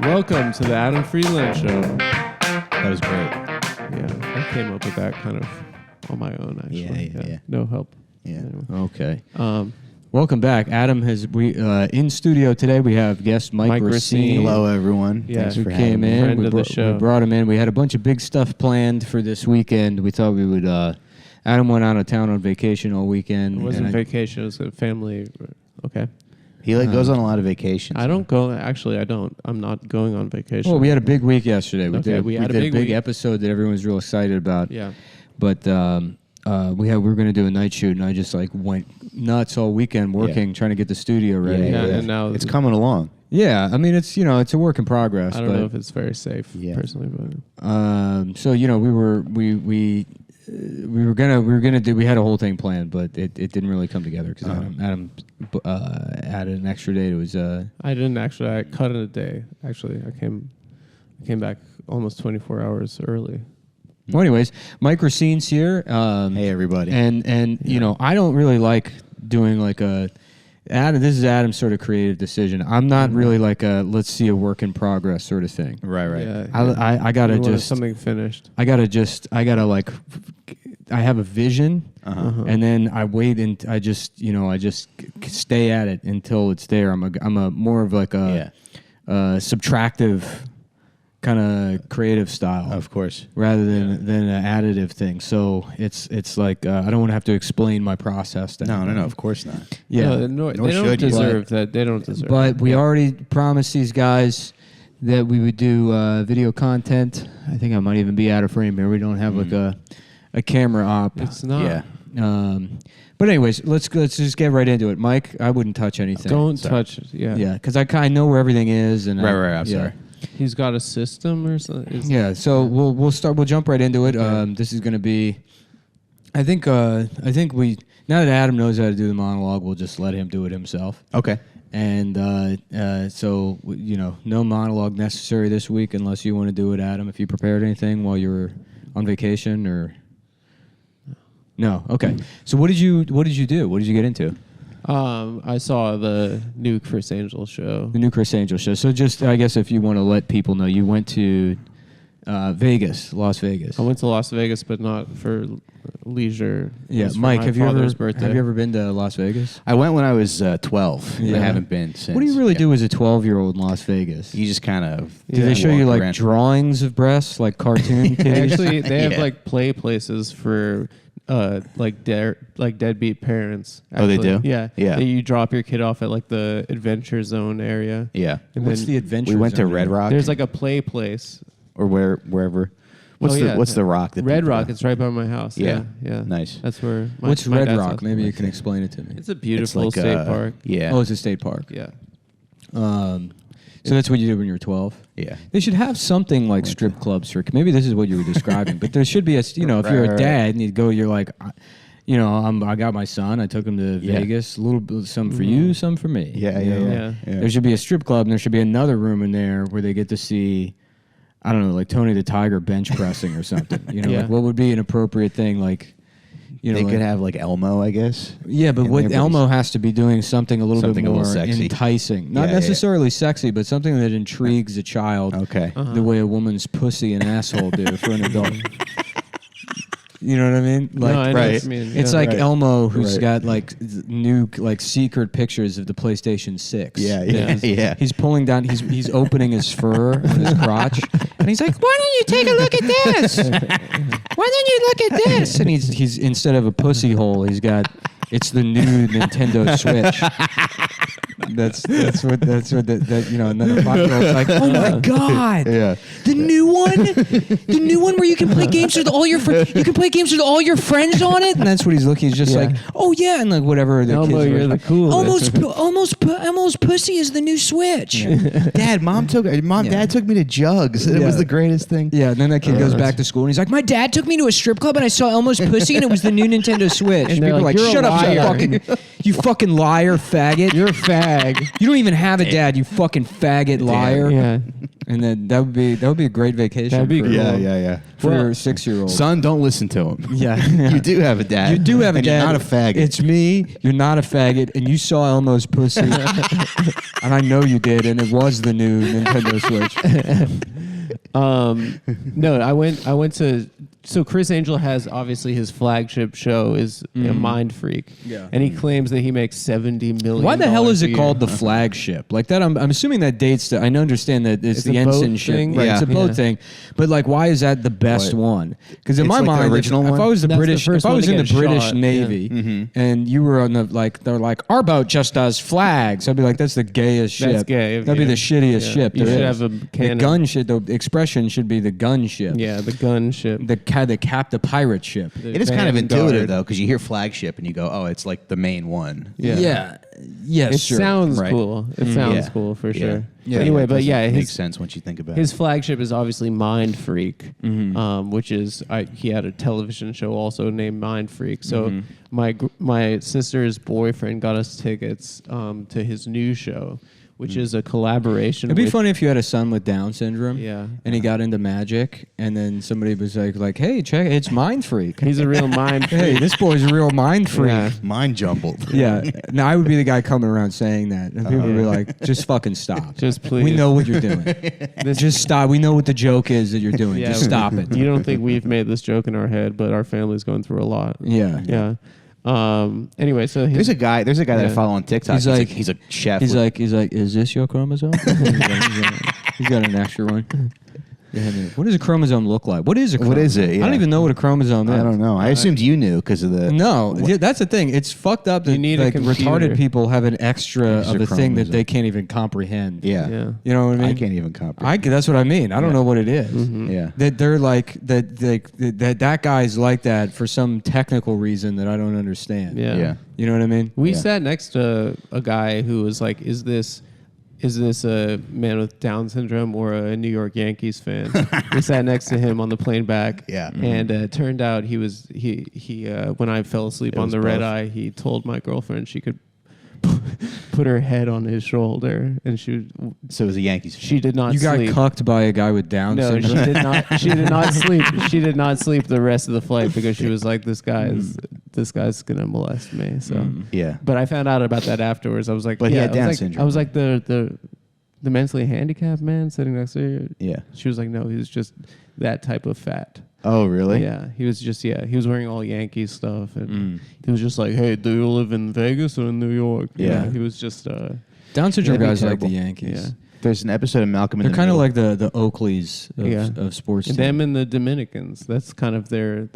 Welcome to the Adam Friedland Show. That was great. Yeah, I came up with that kind of on my own, actually. Yeah. No help. Yeah. Anyway. Okay. Welcome back. Adam in studio today. We have guest Mike Racine. Hello, everyone. Yeah. Thanks Who for came having me. in. Friend of the show. We brought him in. We had a bunch of big stuff planned for this weekend. We thought we would. Adam went out of town on vacation all weekend. It wasn't vacation. It was a family. Okay. He goes on a lot of vacations. I don't go. Actually, I don't. I'm not going on vacation. Well, we had a big week yesterday. We had a did big week. episode that everyone was real excited about. Yeah. But we were going to do a night shoot, and I just went nuts all weekend working, trying to get the studio ready. Yeah. And now it's coming along. Yeah, I mean it's it's a work in progress. I don't know if it's very safe, personally, but so we had a whole thing planned, but it didn't really come together because Adam added an extra day to his. I didn't actually. I cut it a day. Actually, I came back almost 24 hours early. Well, anyways, Mike Racine's here. Hey, everybody. And you know, I don't really like doing Adam. This is Adam's sort of creative decision. I'm not really like a let's see a work in progress sort of thing. Right. Yeah, I gotta just something finished. I have a vision, and then I wait and I just stay at it until it's there. I'm a more of like a subtractive kind of creative style, Of course. rather than an additive thing. So it's like I don't want to have to explain my process. To No, anybody. of course not. Yeah, They don't deserve that. They don't deserve. but we already promised these guys that we would do video content. I think I might even be out of frame here. We don't have like a camera op. It's not. Yeah. But anyways, let's just get right into it. Mike, I wouldn't touch anything. Don't touch it. Yeah. Yeah, because I know where everything is. And Right. I'm sorry. He's got a system or something. Yeah. So we'll start. We'll jump right into it. This is going to be. I think we now that Adam knows how to do the monologue, we'll just let him do it himself. Okay. And so no monologue necessary this week unless you want to do it, Adam. If you prepared anything while you were on vacation or. No. Okay. So what did you do? What did you get into? I saw the new Chris Angel show. The new Chris Angel show. So just, I guess, if you want to let people know, you went to Las Vegas. I went to Las Vegas, but not for leisure. Yeah, It was for Mike, my have you father's birthday. ever been to Las Vegas? I went when I was 12. Yeah. I haven't been since. What do you really do as a 12-year-old in Las Vegas? You just kind of. Do they show you walk like around. drawings of breasts, like cartoon titties? Actually, they have Yeah. like play places for deadbeat parents. Oh, they actually. do? Yeah. Yeah. You drop your kid off at like the Adventure Zone area. Yeah. And What's then the adventure? We went to zone Red here? Rock. There's like a play place. Or wherever. What's the rock? That Red people- Rock. It's right by my house. Yeah. Yeah. Nice. That's where. What's my Red dad's Rock? house Maybe is. you can explain it to me. It's a It's beautiful like state park. Yeah. Oh, it's a state park. Yeah. So that's what you did when you were 12? Yeah. They should have something like strip clubs for. Maybe this is what you were describing, but there should be a. If you're a dad and you go, you're like, I got my son. I took him to Vegas. A little bit, some for you, some for me. Yeah. There should be a strip club, and there should be another room in there where they get to see, I don't know, like Tony the Tiger bench pressing or something. Like what would be an appropriate thing, like. They could have like Elmo, I guess. Yeah, but what Elmo has to be doing something a little bit more sexy. enticing. Not necessarily sexy, but something that intrigues a child. Okay. The way a woman's pussy and asshole do for an adult. You know what I mean? Like, No, I know right. what you mean. it's Yeah. like Right. Elmo who's Right. got like new like secret pictures of the PlayStation 6. Yeah. He's pulling down. He's opening his fur on his crotch, and he's like, "Why don't you take a look at this? Why don't you look at this?" And he's instead of a pussy hole, he's got it's the new Nintendo Switch. That's what and then the 5-year-old's like, "Oh my god, Yeah. the new one where you can play games with all your you can play games with all your friends on it." And that's what he's looking. He's just like, "Oh yeah," and like whatever the Elmo, kids you're were the like, coolest. almost pussy is the new Switch. Dad took me to Jugs. And It was the greatest thing. Yeah, and then that kid goes back to school and he's like, "My dad took me to a strip club and I saw Elmo's pussy and it was the new Nintendo Switch." And they're people are like, like, "You're a "Shut up, liar." you fucking liar, faggot." You're a fag. fag. You don't even have a dad, you fucking faggot liar. Yeah. And then that would be a great vacation. That'd be for, cool. Yeah. for your 6-year-old. Son, don't listen to him. Yeah. You do have a dad. You do have a and dad. You're not a faggot. It's me. You're not a faggot, and you saw Elmo's pussy, and I know you did, and it was the new Nintendo Switch. No, I went to. So Chris Angel has obviously his flagship show is Mind Freak, and he claims that he makes $70 million. Why the hell is a it year. called the flagship? Like that, I'm assuming that dates to. I understand that it's the a boat ensign ship, thing? right? Yeah. It's a boat Yeah. thing, but like, why is that the best one? Because in It's my like the mind, original if one? I was the That's the British, first if I one was to in the get British shot, Navy, and you were on the they're like, our boat just does flags. I'd be like, that's the gayest ship. That's gay. That'd be the shittiest Yeah. ship. You there should is. have a the cannon. gun ship. The expression should be the gun ship. Yeah, the gun ship. The pirate ship. It is kind of intuitive though, because you hear flagship and you go, "Oh, it's like the main one." Yeah. Yes. It sure. sounds Right. cool. It sounds Yeah. cool for Yeah. sure. Yeah. Anyway, but Doesn't yeah, makes his sense once you think about his it. flagship is obviously Mind Freak, which is he had a television show also named Mind Freak. So my sister's boyfriend got us tickets to his new show, which is a collaboration. It'd be with, funny if you had a son with Down syndrome. Yeah. And he got into magic, and then somebody was like, "Hey, check, it's Mind Freak. He's a real mind freak. Hey, this boy's a real mind freak." Yeah. Mind jumbled. Yeah. Now I would be the guy coming around saying that, and people would be like, "Just fucking stop. Just please. We know what you're doing. Just stop. We know what the joke is that you're doing. Yeah, Just stop it." You don't think we've made this joke in our head, but our family's going through a lot. Yeah. Yeah. Anyway, so his, There's a guy that I Yeah. follow on TikTok. He's like- he's a chef. He's with- like, "Is this your chromosome?" He's got an extra one. Yeah, what does a chromosome look like? What is a chromosome? What is it? I Yeah. don't even know what a chromosome is. I don't know. I assumed you knew because of the. No, yeah, that's the thing. It's fucked up that You need a like computer. retarded people have an extra of the thing that chromosome. they can't even comprehend. Yeah. Yeah. You know what I mean? I can't even comprehend. That's what I mean. I don't know what it is. Yeah. That they're like that guy's like that for some technical reason that I don't understand. Yeah. Yeah. You know what I mean? We Yeah. sat next to a guy who was like, "Is this a man with Down syndrome or a New York Yankees fan?" We sat next to him on the plane back. Yeah. And it turned out he when I fell asleep It on was the red both. eye, he told my girlfriend she could put her head on his shoulder, and So it was a Yankees fan. she did not You got sleep. cucked by a guy with Down No, syndrome. she did not. She did not sleep. She did not sleep the rest of the flight because she was like, "This guy's gonna molest me." So, Yeah. but I found out about that afterwards. I was like, But he yeah, had I was Down like- syndrome. I was like the mentally handicapped man sitting next to her. Yeah. She was like, "No, he was just that type of fat." Oh, really? Yeah, he was just he was wearing all Yankees stuff, and he was just like, "Hey, do you live in Vegas or in New York?" You Yeah. know, he was just Down syndrome Yeah, guys like terrible. the Yankees. Yeah. There's an episode of Malcolm in They're the kind of Middle. like the Oakleys of sports. And team. them and the Dominicans. That's kind of their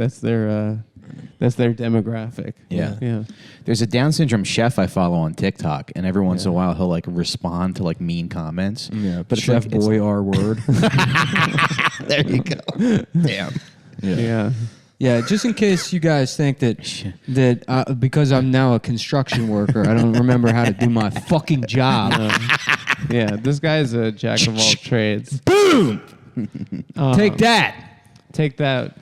demographic. Yeah. Yeah. There's a Down syndrome chef I follow on TikTok, and every once in a while he'll like respond to like mean comments. Yeah, but it's Chef like, it's- Boy R word. There you go. Damn. Yeah. Yeah, just in case you guys think that because I'm now a construction worker, I don't remember how to do my fucking job. Yeah. This guy's a jack of all trades. Boom. Take that. Take that.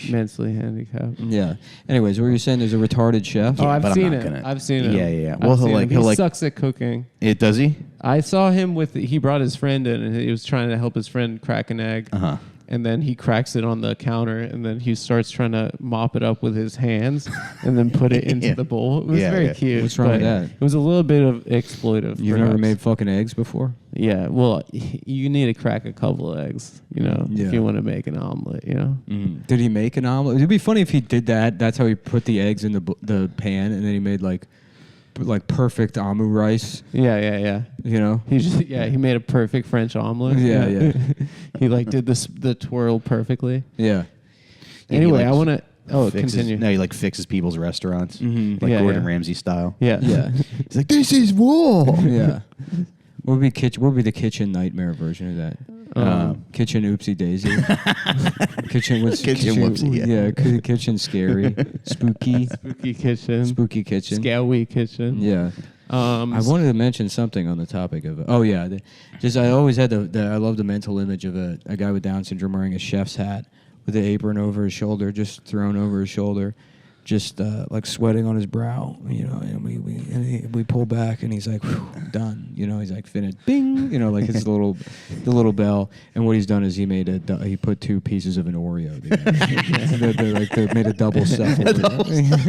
Mentally handicapped. Yeah. Anyways, what were you saying? There's a retarded chef. Oh, I've but I'm seen not it. gonna- I've seen it. Yeah, yeah. I've Well, seen him. he'll He like- sucks at cooking. Does he? I saw him he brought his friend in, and he was trying to help his friend crack an egg. Uh-huh. And then he cracks it on the counter, and then he starts trying to mop it up with his hands, and then put it into Yeah. the bowl. It was Yeah, very yeah. cute. What's wrong with but that? It was a little bit of exploitive. You've never perhaps. made fucking eggs before? Yeah, well, you need to crack a couple of eggs, Yeah. if you want to make an omelet, Did he make an omelet? It'd be funny if he did that. That's how he put the eggs in the pan, and then he made like perfect amu rice. Yeah. You know? He made a perfect French omelet. Yeah. He did the twirl perfectly. Yeah. Anyway, like, I want to. Oh, Fixes, continue. No, he like fixes people's restaurants, Mm-hmm. like Yeah, Gordon yeah. Ramsay style. Yeah. Yeah. He's like, this is war. Yeah. What would be the kitchen nightmare version of that? Kitchen oopsie daisy. Kitchen whoopsie, Yeah, kitchen scary. Spooky. Spooky kitchen. Spooky kitchen. Scowy kitchen. Yeah. I wanted to mention something on the topic of I always had I love the mental image of a guy with Down syndrome wearing a chef's hat with the apron over his shoulder, just thrown over his shoulder, just like sweating on his brow, and we pull back, and he's like, "Whew, done," he's like, finished, bing, like his the little bell, and what he's done is he put 2 pieces of an Oreo together. They made a double stuff.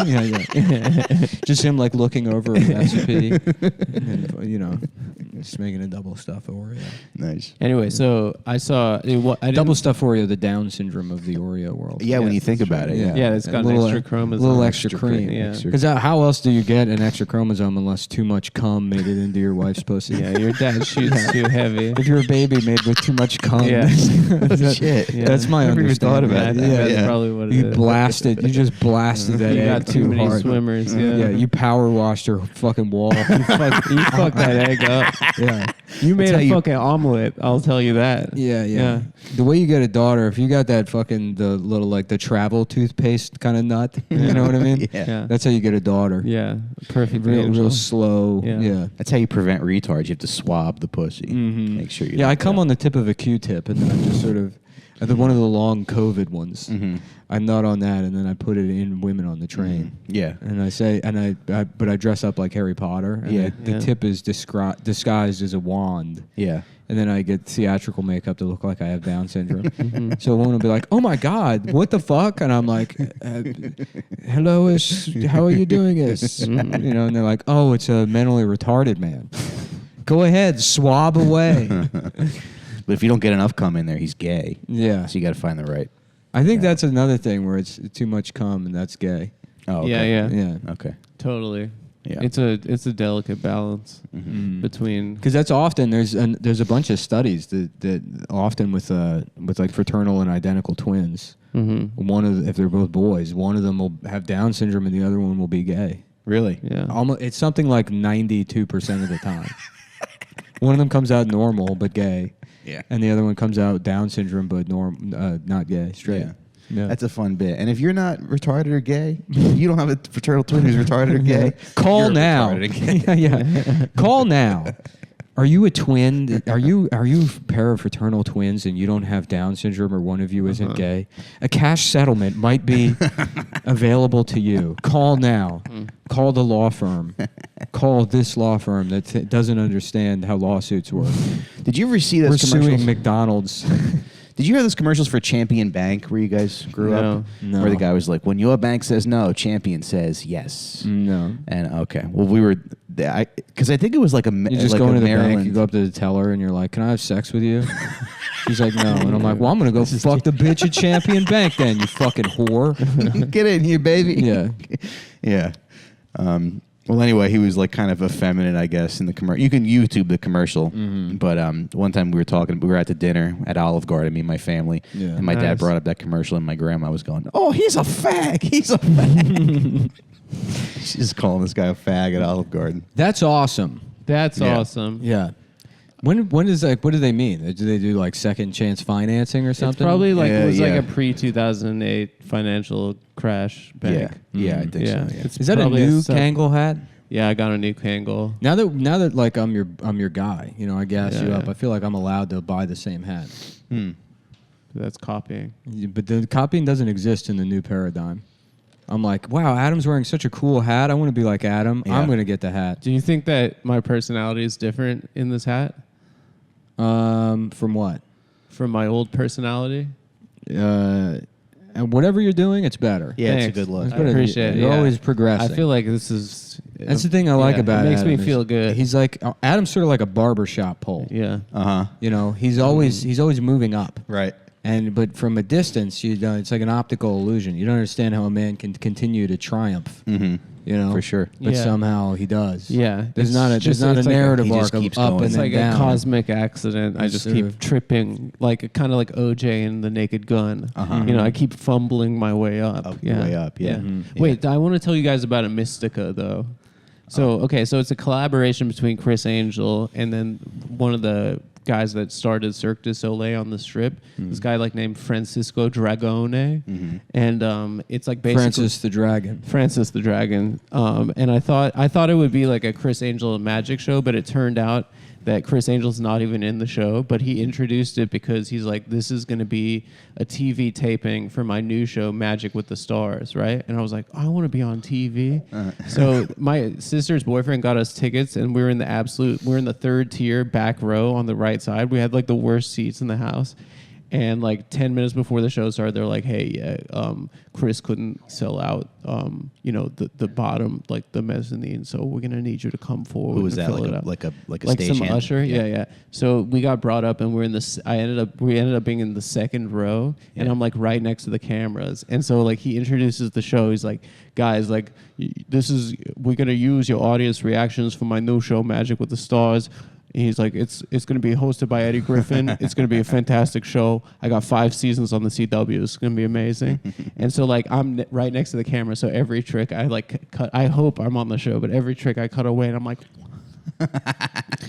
yeah. Just him like looking over a recipe, and then, just making a double stuff Oreo. Nice. Anyway, so I saw Double stuff Oreo, the Down syndrome of the Oreo world. Yeah, when you think about it. Yeah, it's got an extra chromosome. A little extra cream. Yeah. Because how else do you get an extra chromosome unless too much cum made it into your wife's pussy? Yeah, your dad shoots too heavy. If you're a baby made with too much cum. Yeah. Shit. Yeah. That's my Never even understanding. thought about Yeah, that. that's probably what it You is. you just blasted that You egg got too many hard. swimmers. Yeah, Yeah, you power washed her fucking wall. you fucked that egg up. Yeah. You made how a you- fucking omelet. I'll tell you that. Yeah. The way you get a daughter, if you got that fucking the little like the travel toothpaste kind of nut, you know what I mean? Yeah. That's how you get a daughter. Yeah. Perfect. Real angel. slow. Yeah. Yeah. That's how you prevent retards. You have to swab the pussy. Mhm. Make sure you. Yeah, I come on the tip of a Q-tip, and then I just sort of, one of the long COVID ones. Mm-hmm. I nut on that, and then I put it in women on the train. Yeah. And but I dress up like Harry Potter. And Yeah. the tip is disguised as a wand. Yeah. And then I get theatrical makeup to look like I have Down syndrome. So a woman will be like, "Oh my God, what the fuck?" And I'm like, "Hello, how are you doing this?" And they're like, "Oh, it's a mentally retarded man." Go ahead, swab away. But if you don't get enough cum in there, he's gay. Yeah. So you got to find the right. I think that's another thing where it's too much cum, and that's gay. Oh, okay. Yeah. Okay. Totally. Yeah. It's a delicate balance between. Because that's often there's a bunch of studies that often with like fraternal and identical twins, if they're both boys, one of them will have Down syndrome and the other one will be gay. Really? Yeah. Almost, it's something like 92% of the time. One of them comes out normal but gay. Yeah. And the other one comes out Down syndrome but not gay, straight. Yeah. Yeah. That's a fun bit. And if you're not retarded or gay, you don't have a fraternal twin who's retarded or gay. Call you're now. retarded or gay. yeah. Call now. Are you a twin? Are you parafraternal twins and you don't have Down syndrome or one of you isn't gay? A cash settlement might be available to you. Call now. Call the law firm. Call this law firm that doesn't understand how lawsuits work. Did you ever see those We're commercials? suing McDonald's. Did you hear those commercials for Champion Bank where you guys grew up? No. Where the guy was like, when your bank says no, Champion says yes. No. And okay, well, we were, because I think it was like a, You just like go a into the Maryland. bank, you go up to the teller, and you're like, "Can I have sex with you?" She's like, "No," and I'm like, "Well, I'm gonna go fuck the bitch at Champion Bank, then, you fucking whore." Get in here, baby. Yeah. Yeah. Well, anyway, he was like kind of effeminate, I guess, in the commercial. You can YouTube the commercial. But one time we were at the dinner at Olive Garden, me and my family, Yeah. and my dad Nice. brought up that commercial, and my grandma was going, "Oh, he's a fag. He's a fag." She's just calling this guy a fag at Olive Garden. That's awesome. That's Yeah. awesome. Yeah. When is like? What do they mean? Do they do like second chance financing or something? It's probably like Yeah, it was yeah. like a pre-2008 financial crash bank. Yeah, I think so. Yeah. It's Is that a probably new sub- Kangol hat? Yeah, I got a new Kangol. Now that like I'm your guy, I gas you Yeah, up. yeah. I feel like I'm allowed to buy the same hat. That's copying. But the copying doesn't exist in the new paradigm. I'm like, wow, Adam's wearing such a cool hat. I want to be like Adam. Yeah. I'm going to get the hat. Do you think that my personality is different in this hat From what? from my old personality? And whatever you're doing, it's better. Yeah, it's a Thanks. good look. It's I better. appreciate it. You're yeah. always progressing. I feel like this is. That's the thing I like about it. Makes me Adam is feel good. He's like Adam's sort of like a barbershop pole. Yeah. He's always moving up. Right. But from a distance, it's like an optical illusion. You don't understand how a man can continue to triumph. For sure. But Yeah. somehow he does. Yeah. There's It's not a just- it's like narrative he arc just of keeps up going. and It's then like down. a cosmic accident. I It's just sort keep of- tripping, kind of like OJ in The Naked Gun. I keep fumbling my way up. Up the way up, yeah. Wait, I want to tell you guys about a Mystica, though. So, so it's a collaboration between Chris Angel and then one of the guys that started Cirque du Soleil on the Strip. This guy named Francisco Dragone. And it's like basically... Francis the Dragon. Francis the Dragon. And I thought it would be like a Chris Angel magic show, but it turned out that Chris Angel's not even in the show, but he introduced it because he's like, this is going to be a TV taping for my new show, Magic with the Stars, right? And I was like, I want to be on TV. So my sister's boyfriend got us tickets, and we're in the third tier back row on the right side. We had like the worst seats in the house. And like 10 minutes before the show started, they're like, "Hey, Chris couldn't sell out, the bottom, like the mezzanine. So we're gonna need you to come forward." Who was that? Like a stage some hand? usher? Yeah. So we got brought up, and we're in this. We ended up being in the second row, and I'm like right next to the cameras. And so like he introduces the show. He's like, "Guys, like we're gonna use your audience reactions for my new show, Magic with the Stars." He's like, it's going to be hosted by Eddie Griffin. It's going to be a fantastic show. I got 5 seasons on the CW. It's going to be amazing. And so, like, I'm right next to the camera. So every trick I, like, cut. I hope I'm on the show, but every trick I cut away, and I'm like...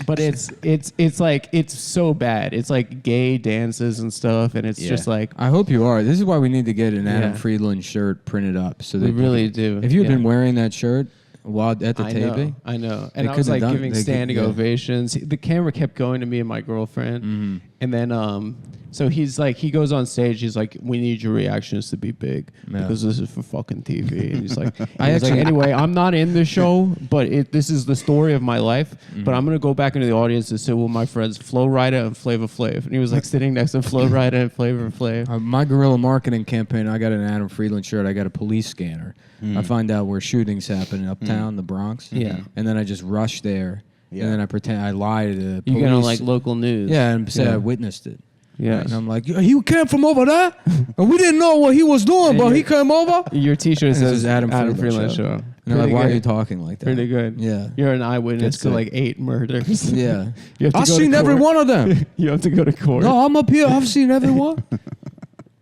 But it's like, it's so bad. It's like gay dances and stuff, and it's just like... I hope you are. This is why we need to get an Adam Friedland shirt printed up. So that we really do. If you had been wearing that shirt... while at the taping? I know. And I was like giving standing ovations. The camera kept going to me and my girlfriend. Mm-hmm. And then, so he's like, he goes on stage. He's like, we need your reactions to be big because this is for fucking TV. And he's like, anyway, I'm not in the show, but this is the story of my life. Mm-hmm. But I'm going to go back into the audience and sit with my friends, Flo Rida and Flavor Flav. And he was like sitting next to Flo Rida and Flavor Flav. My guerrilla marketing campaign, I got an Adam Friedland shirt. I got a police scanner. I find out where shootings happen uptown, the Bronx. Yeah. And then I just rush there. Yeah. And then I pretend I lie to the police. You get on like local news. Yeah, and say I witnessed it. Yeah. And I'm like, he came from over there, and we didn't know what he was doing, but he came over. Your T-shirt says Adam Friedland show. And they're like, why are you talking like that? Pretty good. Yeah. You're an eyewitness to like 8 murders. Yeah. I've seen every one of them. You have to go to court. No, I'm up here. I've seen every one.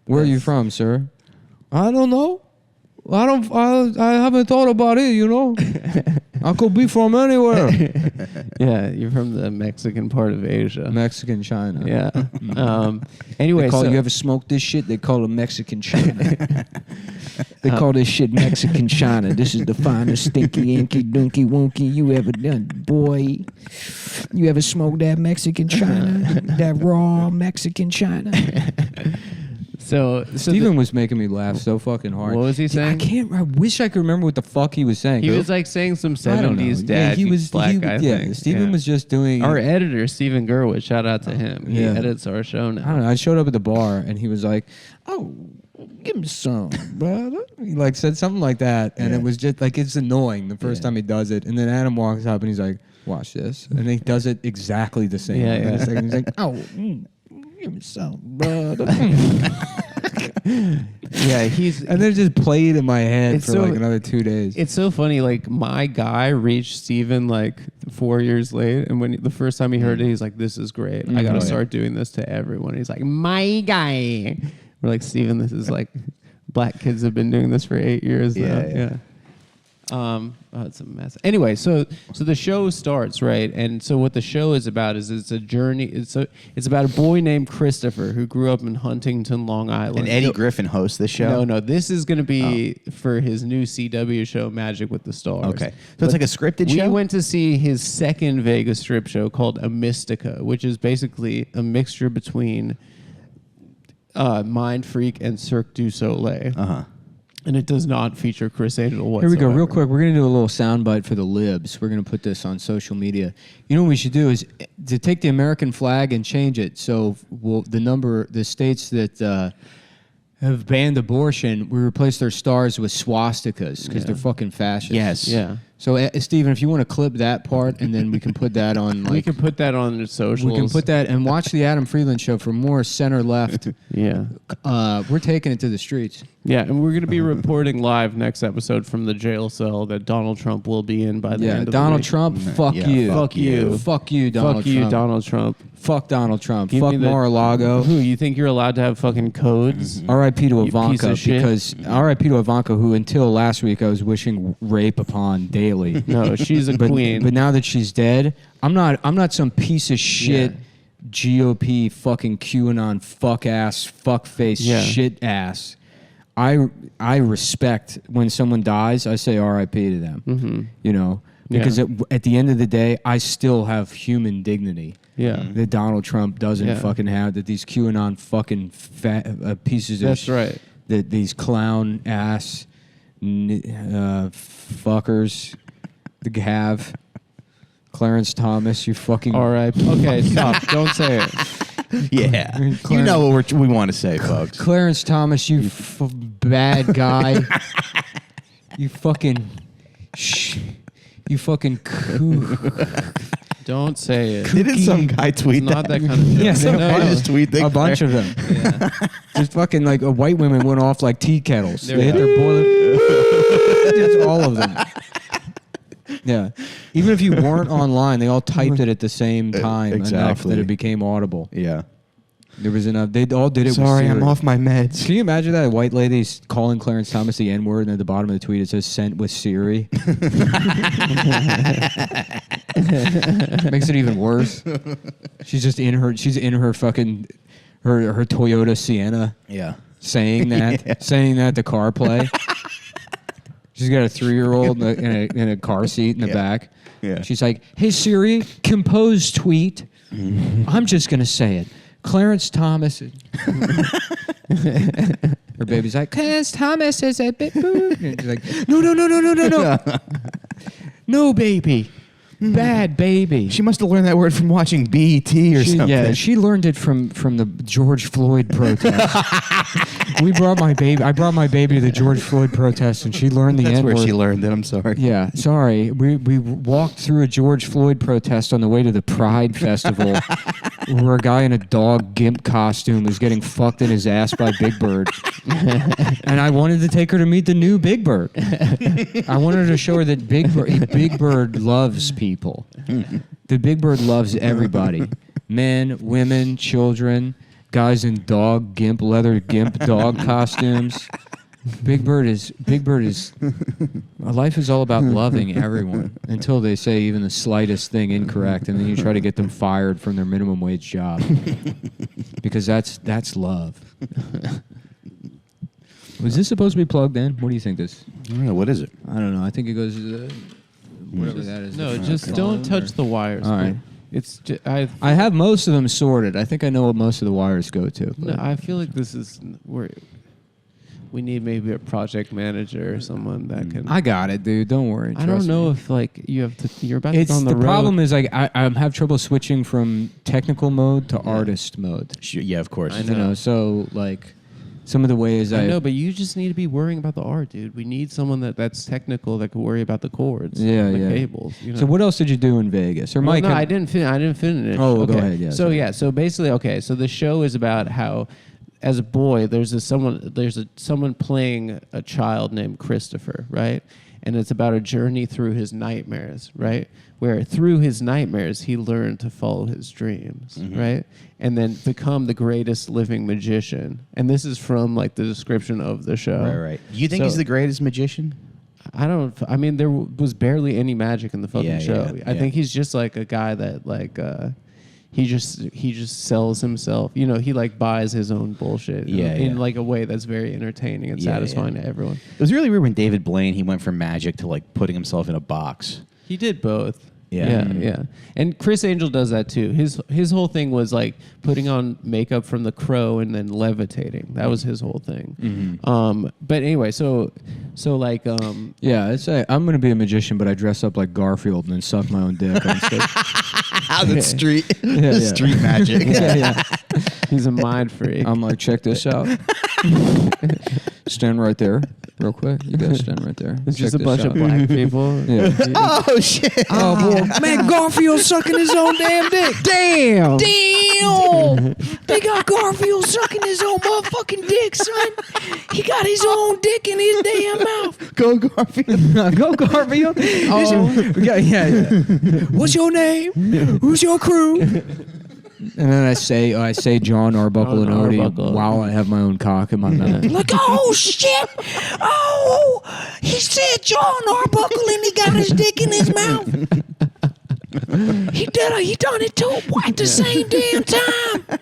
Where are you from, sir? I don't know. I haven't thought about it, you know. I could be from anywhere. Yeah, you're from the Mexican part of Asia. Mexican China. Yeah. Anyway, you ever smoked this shit? They call it Mexican China. They call this shit Mexican China. This is the finest stinky, inky, dunky, wonky you ever done, boy. You ever smoked that Mexican China? That raw Mexican China? So Steven was making me laugh so fucking hard. What was he saying? I wish I could remember what the fuck he was saying. He was like saying some 70s dad black guy thing. Steven was just doing... Our editor, Steven Gerwitz, shout out to him. He edits our show now. I don't know. I showed up at the bar and he was like, oh, give me some, brother. He like said something like that. And it was just like, it's annoying the first time he does it. And then Adam walks up and he's like, watch this. And he does it exactly the same. He's like, oh, give me some, brother. And then just played in my head for like another 2 days. It's so funny. Like my guy reached Steven like 4 years late, and when the first time he heard it, he's like, "This is great. I gotta start doing this to everyone." He's like, "My guy." We're like, Steven, this is like, black kids have been doing this for 8 years. Yeah. It's a mess. Anyway, so the show starts, right? And so what the show is about is it's a journey. It's about a boy named Christopher who grew up in Huntington, Long Island. And Eddie Griffin hosts this show? No. This is going to be for his new CW show, Magic with the Stars. Okay. So it's like a scripted show? We went to see his second Vegas strip show called A Mystica, which is basically a mixture between Mind Freak and Cirque du Soleil. Uh-huh. And it does not feature Chris Angel whatsoever. Here we go, real quick. We're going to do a little soundbite for the libs. We're going to put this on social media. You know what we should do is to take the American flag and change it. So the states that have banned abortion, we replace their stars with swastikas because they're fucking fascists. Yes. Yeah. So, Steven, if you want to clip that part, and then we can put that on, we can put that on the socials. We can put that and watch the Adam Friedland show for more center-left. Yeah. We're taking it to the streets. Yeah, and we're going to be reporting live next episode from the jail cell that Donald Trump will be in by the end of Donald the week. Trump, fuck you. Fuck you. Fuck you, Donald Trump. Fuck you, Donald Trump. Fuck Donald Trump. Fuck Mar-a-Lago. Who, you think you're allowed to have fucking codes? R.I.P. to Ivanka, because R.I.P. to Ivanka, who until last week I was wishing rape upon daily. No, she's a queen. But now that she's dead, I'm not some piece of shit GOP fucking QAnon fuck ass fuck face shit ass. I respect when someone dies. I say R.I.P. to them. Mm-hmm. You know, Because at the end of the day, I still have human dignity. Yeah. That Donald Trump doesn't fucking have, that these QAnon fucking pieces of That's right. That these clown ass fuckers have. Clarence Thomas, you fucking... All right. Okay, stop. Don't say it. Yeah. You know what we want to say, folks. Clarence Thomas, you bad guy. You fucking... You fucking... Don't say it. Didn't some guy tweet It's not that kind of joke. Yeah, Some no, guy no. just tweet A bunch of them. Yeah. Just fucking like white women went off like tea kettles. There They hit we their boiler. That's all of them. Yeah. Even if you weren't online, they all typed it at the same time enough Exactly. that it became audible. Yeah. There was enough. They all did it Sorry, with I'm Siri. off my meds. Can you imagine that? A white lady's calling Clarence Thomas the N-word, and at the bottom of the tweet it says sent with Siri. Makes it even worse. She's in her fucking her Toyota Sienna Yeah. saying that to CarPlay. She's got a 3-year-old in a car seat in the back. Yeah. She's like, "Hey Siri, compose tweet." I'm just gonna say it. Clarence Thomas. Her baby's like, Clarence Thomas is a bit boo. And she's like, no. No, baby. Bad baby. She must have learned that word from watching BET or something. Yeah, she learned it from the George Floyd protest. I brought my baby to the George Floyd protest, and she learned the That's N-word. where she learned it. I'm sorry. Yeah, sorry. We walked through a George Floyd protest on the way to the Pride Festival, where a guy in a dog gimp costume was getting fucked in his ass by Big Bird, and I wanted to take her to meet the new Big Bird. I wanted to show her that Big Bird loves people. The Big Bird loves everybody: men, women, children, guys in leather gimp dog costumes. Big Bird is life is all about loving everyone until they say even the slightest thing incorrect, and then you try to get them fired from their minimum wage job because that's love. Was this supposed to be plugged in? What do you think this? I don't know. What is it? I don't know. I think it goes whatever that is. No, the just front don't column touch or- the wires. All right. man. It's I have most of them sorted. I think I know what most of the wires go to. No, I feel like this is where we need maybe a project manager or someone that can. I got it, dude. Don't worry. I don't Trust know me. if like you have to. You're about It's to go on the road. problem is like I have trouble switching from technical mode to artist mode. Yeah, of course. I You know, so like some of the ways I know, but you just need to be worrying about the art, dude. We need someone that's technical that can worry about the chords, Yeah, the yeah. cables. You know? So what else did you do in Vegas? Or Well, Mike? no, I didn't finish. Oh, okay. go ahead, yeah, So sorry. yeah, so basically, okay. So the show is about how, as a boy, there's someone playing a child named Christopher, right? And it's about a journey through his nightmares, right? Where through his nightmares he learned to follow his dreams, right? And then become the greatest living magician. And this is from like the description of the show. Right. You think So- he's the greatest magician? I mean, there was barely any magic in the fucking Yeah, show. yeah, I yeah. think he's just like a guy that like he just sells himself. You know, he like buys his own bullshit. Yeah, in yeah. like a way that's very entertaining and Yeah, satisfying yeah. to everyone. It was really weird when David Blaine, he went from magic to like putting himself in a box. He did both. Yeah. Yeah. And Chris Angel does that too. His whole thing was like putting on makeup from The Crow and then levitating. That was his whole thing. But anyway, so like Yeah, I'm gonna be a magician, but I dress up like Garfield and then suck my own dick on stage. That's street, yeah. street magic. yeah. he's a mind freak. I'm like, check this out. Stand right there, real quick. You guys stand right there. It's Check just a this bunch out. of black people. Yeah. Oh shit! Oh, boy. Man, Garfield's sucking his own damn dick. Damn. Damn! They got Garfield sucking his own motherfucking dick, son. He got his own dick in his damn mouth. Go Garfield. Go Garfield. Oh, yeah. What's your name? Who's your crew? And then I say John Arbuckle and John Odie Arbuckle. while I have my own cock in my mouth. Like, oh shit! Oh, he said John Arbuckle and he got his dick in his mouth. He done it too at the same damn time.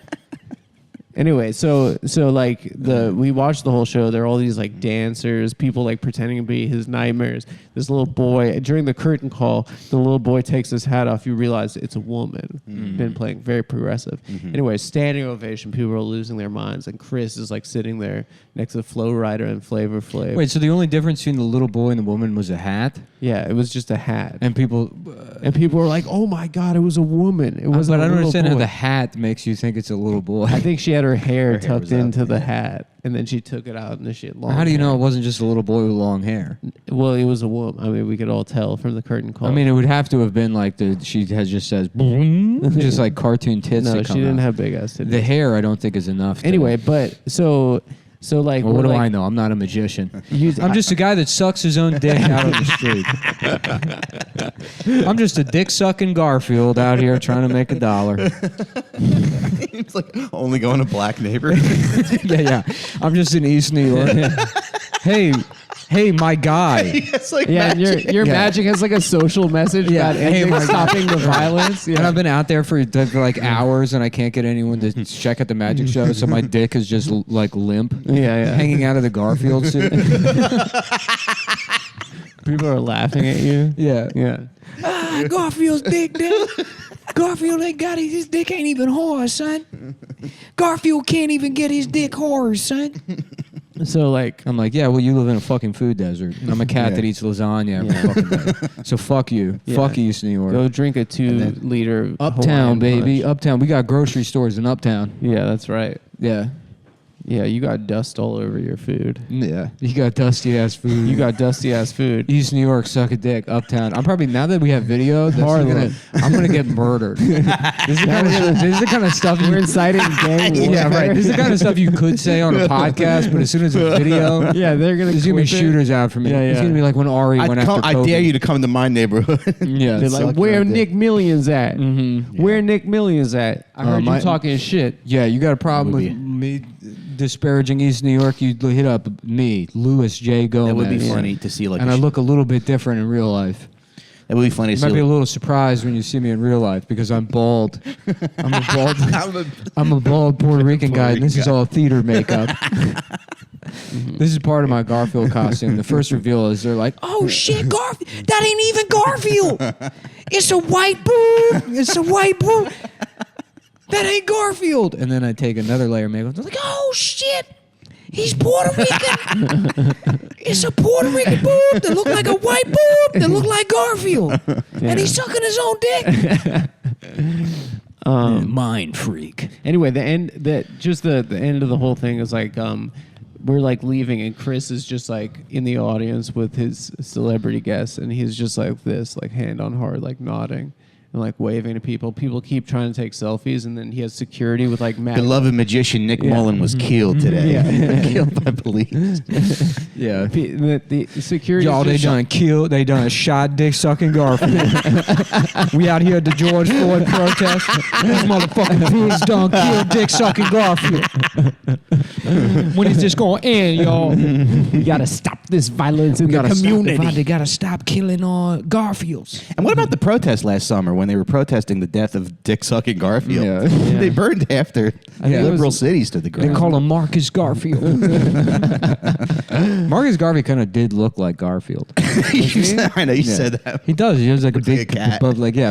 Anyway, so like we watched the whole show. There are all these like dancers, people like pretending to be his nightmares. this little boy during the curtain call. The little boy takes his hat off. You realize it's a woman. Been playing very progressive. Anyway, standing ovation. People are losing their minds, and Chris is like sitting there next to Flo Rida and Flavor Flav. Wait, so the only difference between the little boy and the woman was a hat? Yeah, it was just a hat, And people were like, "Oh my God, it was a woman." It was. But I don't little understand how boy. the hat makes you think it's a little boy. I think she had her hair hair tucked was up, into the hat, and then she took it out, and then she had long. How do you know hair. it wasn't just a little boy with long hair? Well, it was a woman. I mean, we could all tell from the curtain call. I mean, it would have to have been like she has just says, just like cartoon tits. no, that she come didn't out. have big ass titties. The hair. I don't think is enough. Anyway, but so like, well, what we're do like, I know? I'm not a magician. you- I'm just a guy that sucks his own dick out on the street. I'm just a dick sucking Garfield out here trying to make $1. It's like only going to black neighborhoods. Yeah. I'm just in East New York. Hey, my guy. It's like Yeah, and your Yeah. magic has like a social message Yeah, about hey, ending, my God. stopping the violence. And I've been out there for like hours, and I can't get anyone to check at the magic show, so my dick is just like limp, Yeah. hanging out of the Garfield suit. People are laughing at you. Yeah. Yeah. Garfield's dick, dude. Garfield ain't got his dick ain't even hard, son. Garfield can't even get his dick hard, son. So like, I'm like, yeah, well, you live in a fucking food desert. I'm a cat that eats lasagna every fucking day. So fuck you. Yeah. Fuck East New York. go drink a 2-liter Uptown, Hawaiian baby. punch. Uptown. We got grocery stores in Uptown. Yeah, that's right. Yeah. Yeah, you got dust all over your food. Yeah. You got dusty ass food. You got dusty ass food. East New York, suck a dick. Uptown. I'm probably, now that we have video, Harlem. I'm gonna get murdered. This is the kind of stuff We're inciting gang war. Yeah, right. This is the kind of stuff you could say on a podcast, but as soon as it's video, Yeah, they're gonna. there's gonna be clip it. shooters out for me. Yeah, It's yeah. gonna be like when Ari went after I Kobe. dare you to come to my neighborhood. Yeah, They're suck like, my where dick. Nick Millions at? Mm-hmm. Where Nick Millions at? I heard my- you talking shit. Yeah, you got a problem Would with me disparaging East New York? You hit up me, Louis J. Gomez. That would be funny to see like. And I look a little bit different in real life. That would be funny You to might see. be a little surprised when you see me in real life because I'm bald. I'm a bald Puerto Rican guy, and this is all theater makeup. This is part of my Garfield costume. The first reveal is they're like, "Oh shit, Garfield! That ain't even Garfield. It's a white boob. It's a white boob. That ain't Garfield." And then I take another layer of makeup. They're like, "Oh shit." He's Puerto Rican. It's a Puerto Rican boob that look like a white boob that look like Garfield. And he's sucking his own dick. Mind freak. Anyway, the end of the whole thing is like we're like leaving, and Chris is just like in the audience with his celebrity guests, and he's just like this, like hand on heart, like nodding and like waving to people. People keep trying to take selfies, and then he has security with like Beloved magician Nick Mullen was killed today. Yeah. Killed by police. Yeah. The security. Y'all, they done shot dick sucking Garfield. We out here at the George Floyd protest. These motherfucking pigs done killed dick sucking Garfield. When is this gonna end, y'all? We gotta stop this violence in the Gotta community. They gotta stop killing Garfields. And what about the protest last summer when they were protesting the death of dick sucking Garfield? Yeah. They burned half their think it liberal was- cities to the They ground. call him Marcus Garfield. Marcus Garvey kind of did look like Garfield. I know you Yeah. said that. He does. He has like a Looks like big a cat.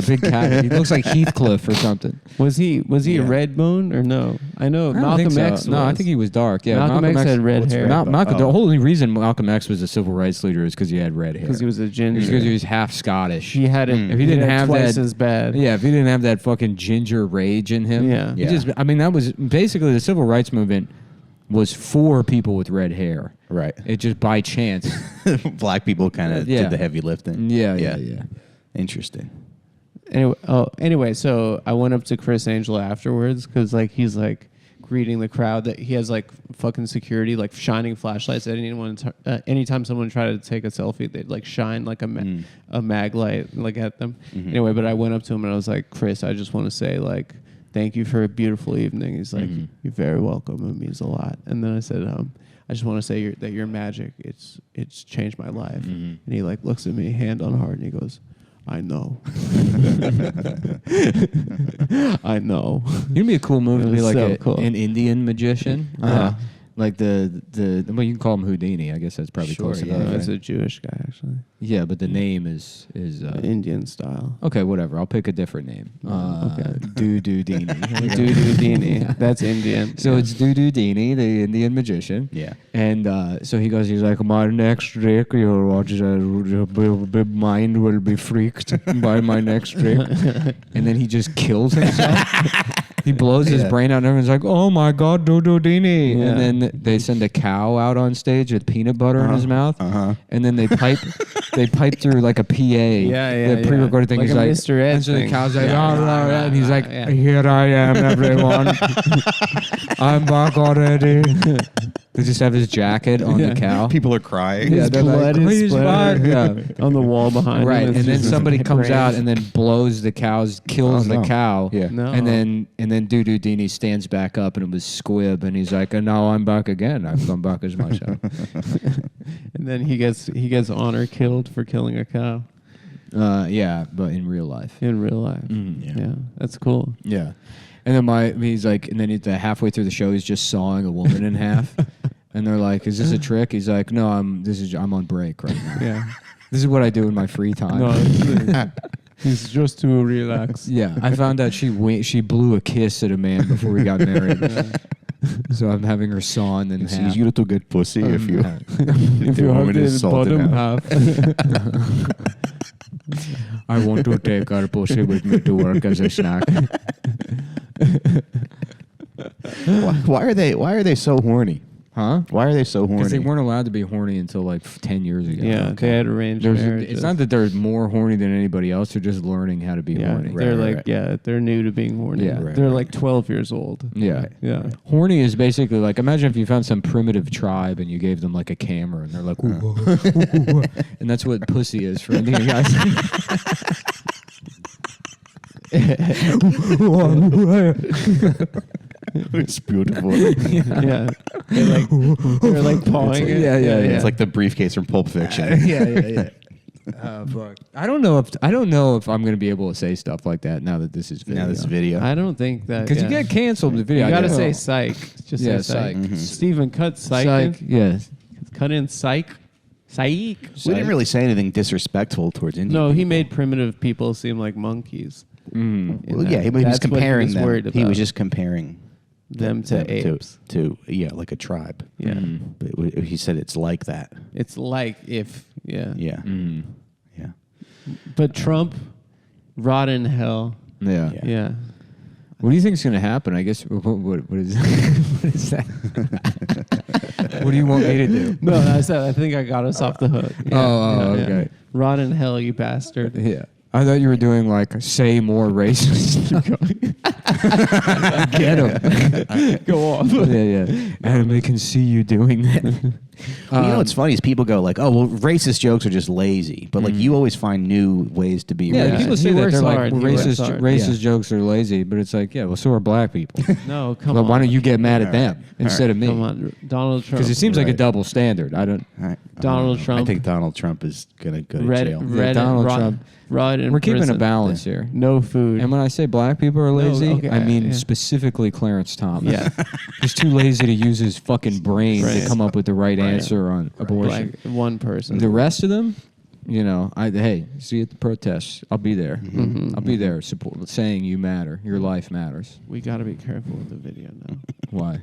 big cat. He looks like Heathcliff or something. Was he Yeah. a red bone or no? I know I don't Malcolm think so. X. No, I was. think he was dark. Yeah, Malcolm X had red hair. Malcolm, Oh. The only reason Malcolm X was a civil rights leader is because he had red hair. because he was a ginger. because he was half Scottish. He had it. If he didn't had have twice that, as bad. Yeah, if he didn't have that fucking ginger rage in him. Yeah. He Yeah. just, I mean, that was basically the civil rights movement was for people with red hair. Right. It just by chance. Black people kind of Yeah. did the heavy lifting. Yeah. Interesting. Anyway, so I went up to Chris Angel afterwards because like he's like greeting the crowd. That he has like fucking security, like shining flashlights at anyone. Anytime someone tried to take a selfie, they'd like shine like a mag light like at them. Anyway, but I went up to him and I was like, Chris, I just want to say like thank you for a beautiful evening. He's like, you're very welcome. It means a lot. And then I said, I just want to say that your magic, it's changed my life. And he like looks at me, hand on heart, and he goes, I know. I know. It'd be a cool movie to It be was like so cool. an Indian magician. Like well, you can call him Houdini. I guess that's probably Sure, close yeah. enough. He's right? a Jewish guy, actually. Yeah, but the name is Indian style. okay. Whatever. I'll pick a different name. Okay. Doodoo-Dini. Dududini. That's Indian. So it's Doodoo-Dini, the Indian magician. Yeah. And so he's like, my next trick, your mind will be freaked by my next trick. And then he just kills himself. He blows his brain out and everyone's like, oh my God, Doodoo-Dini. Yeah. And then they send a cow out on stage with peanut butter in his mouth. And then they pipe through like a PA. Yeah, The pre-recorded thing. Like He's a like, Mr. Ed and so the thing. cow's like, Yeah. oh, blah, blah, and he's like, Yeah. here I am, everyone. I'm back already. They just have his jacket on the cow. People are crying. Yeah, they're like, blood is "He's back." splattering on the wall behind Right, him. and then somebody comes out and then then blows the cows, kills Oh, no. the cow. Yeah. No. And then Doodoo-Dini stands back up and it was Squib and he's like, and now I'm back again. I've come back as myself. and then he gets honor killed for killing a cow Yeah, but in real life. in real life. Yeah, that's cool. Yeah. And then he's like, and then halfway through the show, he's just sawing a woman in half. And they're like, is this a trick? He's like, no, I'm on break right now. Yeah. This is what I do in my free time. No, it's just to relax. Yeah, I found out she blew a kiss at a man before we got married. So I'm having her sawn in It's half. easier to get pussy if you If the you have woman is the salted bottom out. half. I want to take her pussy with me to work as a snack. Why are they so horny? Huh? Why are they so horny? Because they weren't allowed to be horny until like 10 years ago. Yeah, they had arranged marriages. It's not that they're more horny than anybody else. They're just learning how to be Yeah, horny. they're Right, like right. yeah, they're new to being horny. Yeah. Right, they're right. like 12 years old. Yeah. Yeah. Horny is basically like, imagine if you found some primitive tribe and you gave them like a camera and they're like, ooh, ooh, ooh, ooh. And that's what pussy is for Indian guys. It's beautiful. Yeah. They're like pawing it. Yeah. It's like the briefcase from Pulp Fiction. yeah. Fuck. I don't know if I'm gonna be able to say stuff like that now that this is video. Now this video. I don't think that Because you get canceled in the video. You gotta I say guess. psych. Just Yeah, say psych. psych. Mhm. Steven, cut psych. Psych. in. Yes. Cut in psych. Psych. We didn't really say anything disrespectful towards Indian No, he people. made primitive people seem like monkeys. Mm. in Well, that. yeah, he was That's what comparing he was them. worried He about. was just comparing them to apes. to like a tribe. Yeah. Mm. But he said it's like that. It's like if yeah. Yeah. Mm. Yeah. Uh, But Trump, rot in hell. Yeah. Yeah. Yeah. What do you think is going to happen? I guess what is what is that? What do you want me to do? No, I think I got us off the hook. Yeah, Oh, yeah, okay. yeah. Rot in hell, you bastard. Yeah. I thought you were doing like say more racist. Get him. Go off. yeah. And they can see you doing that. Well, you know what's funny is people go like, "Oh, well, racist jokes are just lazy," but like you always find new ways to be Yeah, racist. people He say that works they're like hard. He works racist. hard. Racist Yeah. jokes are lazy, but it's like, yeah, well, so are black people. No, come Well, on. why don't you get mad at them instead of me? Come on, Donald Trump. Because it seems like a Right. double standard. I don't. All right. Donald I Trump. think Donald Trump is gonna go to Red, jail. red, Donald rot, Trump. rot in We're keeping prison. a balance here. No food. And when I say black people are lazy, okay, I mean yeah. specifically Clarence Thomas. Yeah. He's too lazy to use his fucking brain Right. to come up with the right Right. answer on abortion. Like one person. The rest of them, you know, hey, see you at the protests. I'll be there. Mhm. I'll be there, saying you matter. Your life matters. We got to be careful with the video now. Why?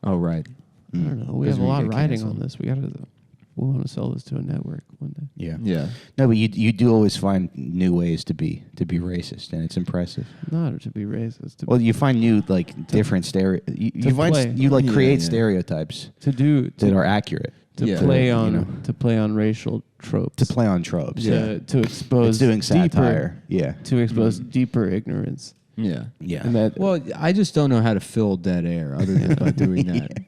Oh, right. I don't know. We Because have a we lot get riding canceled. on this. We want to sell this to a network one day. Yeah. Yeah. No, but you do always find new ways to be racist, and it's impressive. Not to be racist. Well, you find new different you find play. you like Yeah, create yeah. stereotypes to do that are accurate to Yeah. play You on know. to play on racial tropes. to play on tropes. to expose It's doing deeper, satire. Yeah. to expose deeper ignorance. Yeah. Yeah. And that Well, I just don't know how to fill dead air other than by doing that.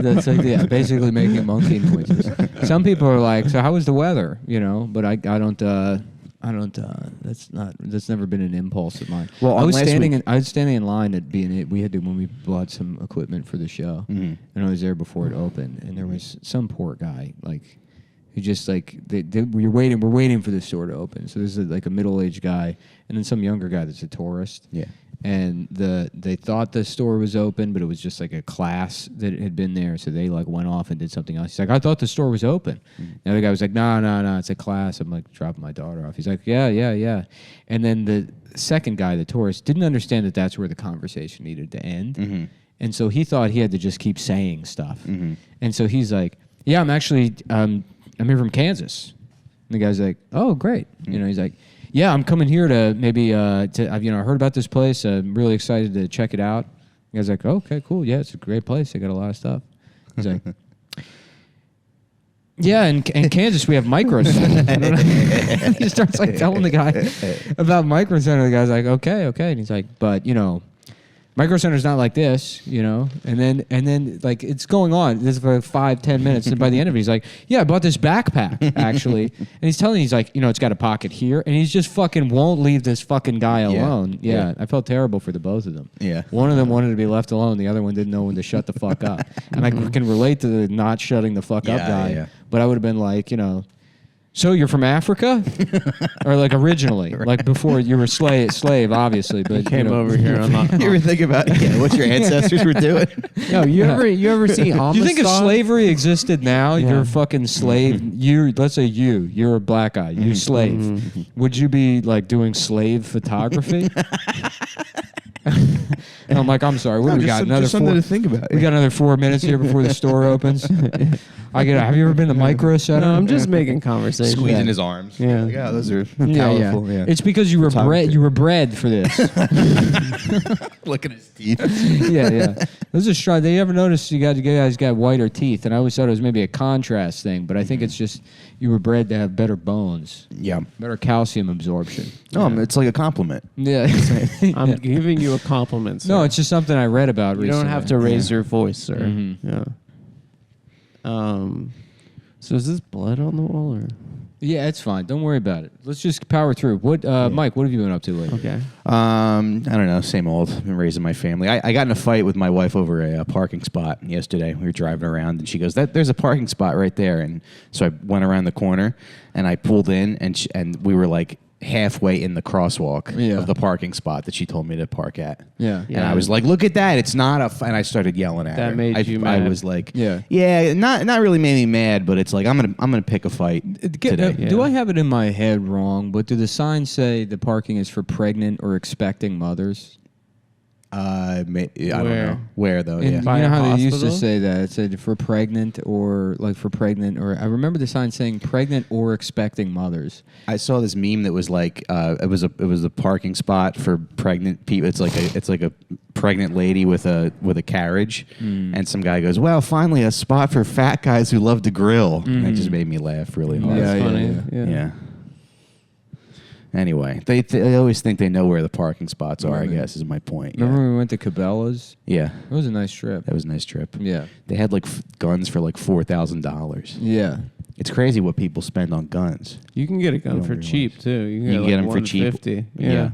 That's like, basically making monkey noises. Some people are like, "So how was the weather?" You know, but I don't. That's never been an impulse of mine. Well, I was last standing week- in line at B&A. We had to when we bought some equipment for the show, and I was there before it opened, and there was some poor guy like. Who just like we're waiting for this store to open. So this is like a middle-aged guy, and then some younger guy that's a tourist. Yeah. and they thought the store was open, but it was just like a class that had been there, so they like went off and did something else. He's like, I thought the store was open. The other guy was like, no, it's a class. I'm like dropping my daughter off. He's like, yeah. And then the second guy, the tourist, didn't understand that that's where the conversation needed to end. And so he thought he had to just keep saying stuff. And so he's like, yeah, I'm actually, I'm here from Kansas. And the guy's like, oh, great. You know, he's like, yeah, I'm coming here to maybe, I heard about this place. I'm really excited to check it out. The guy's like, oh, okay, cool. Yeah, it's a great place. They got a lot of stuff. He's like, yeah, in Kansas we have Micro Center. He starts like telling the guy about Micro Center. The guy's like, okay. And he's like, but, Micro Center's not like this, and then like it's going on. This is for 5-10 minutes, and by the end of it, he's like, "Yeah, I bought this backpack actually," and he's telling, he's like, it's got a pocket here, and he's just fucking won't leave this fucking guy alone. Yeah, I felt terrible for the both of them. Yeah, one of them wanted to be left alone, the other one didn't know when to shut the fuck up, and I can relate to the not shutting the fuck up guy, but I would have been like, so you're from Africa, or like originally, like before you were slave, obviously, but came over here. You ever think about what your ancestors were doing? No, you ever see Amistad? You think if slavery existed now, you're a fucking slave. Let's say you're a black guy, you slave. Would you be like doing slave photography? And I'm like, I'm sorry. We got another something to think about. We got another 4 minutes here before the store opens. Have you ever been to Micro Center? No, I'm just making conversation. Squeezing his arms. Yeah, like, those are powerful. Yeah. It's because you were bred. You were bred for this. Look at his teeth. Yeah. Those are strong. They ever notice you guys got whiter teeth? And I always thought it was maybe a contrast thing, but I think it's just you were bred to have better bones. Yeah. Better calcium absorption. No, it's like a compliment. Yeah. I'm giving you a compliment, sir. No, it's just something I read about recently. You don't have to raise your voice, sir. Yeah. So is this blood on the wall, or? Yeah, it's fine. Don't worry about it. Let's just power through. Mike, what have you been up to lately? Okay. I don't know. Same old. Been raising my family. I got in a fight with my wife over a parking spot yesterday. We were driving around, and she goes, "There's a parking spot right there." And so I went around the corner, and I pulled in, and we were like halfway in the crosswalk of the parking spot that she told me to park at. Yeah. And I was like, look at that. It's not and I started yelling at her. That made you mad. I was like, not really made me mad, but it's like, I'm gonna pick a fight today. Do I have it in my head wrong, but do the signs say the parking is for pregnant or expecting mothers? I don't know. Where though? You know By a how they used to hospital? say that? It said for pregnant or I remember the sign saying pregnant or expecting mothers. I saw this meme that was like it was a parking spot for pregnant people. It's like a pregnant lady with a carriage, and some guy goes, "Well, finally a spot for fat guys who love to grill." And that just made me laugh really hard. That's funny. Yeah. Anyway, they always think they know where the parking spots are, I guess, is my point. Remember when we went to Cabela's? Yeah. It was a nice trip. That was a nice trip. Yeah. They had like guns for like $4,000. Yeah. It's crazy what people spend on guns. You can get a gun don't for realize. cheap too. You can get them for cheap. $150. Yeah.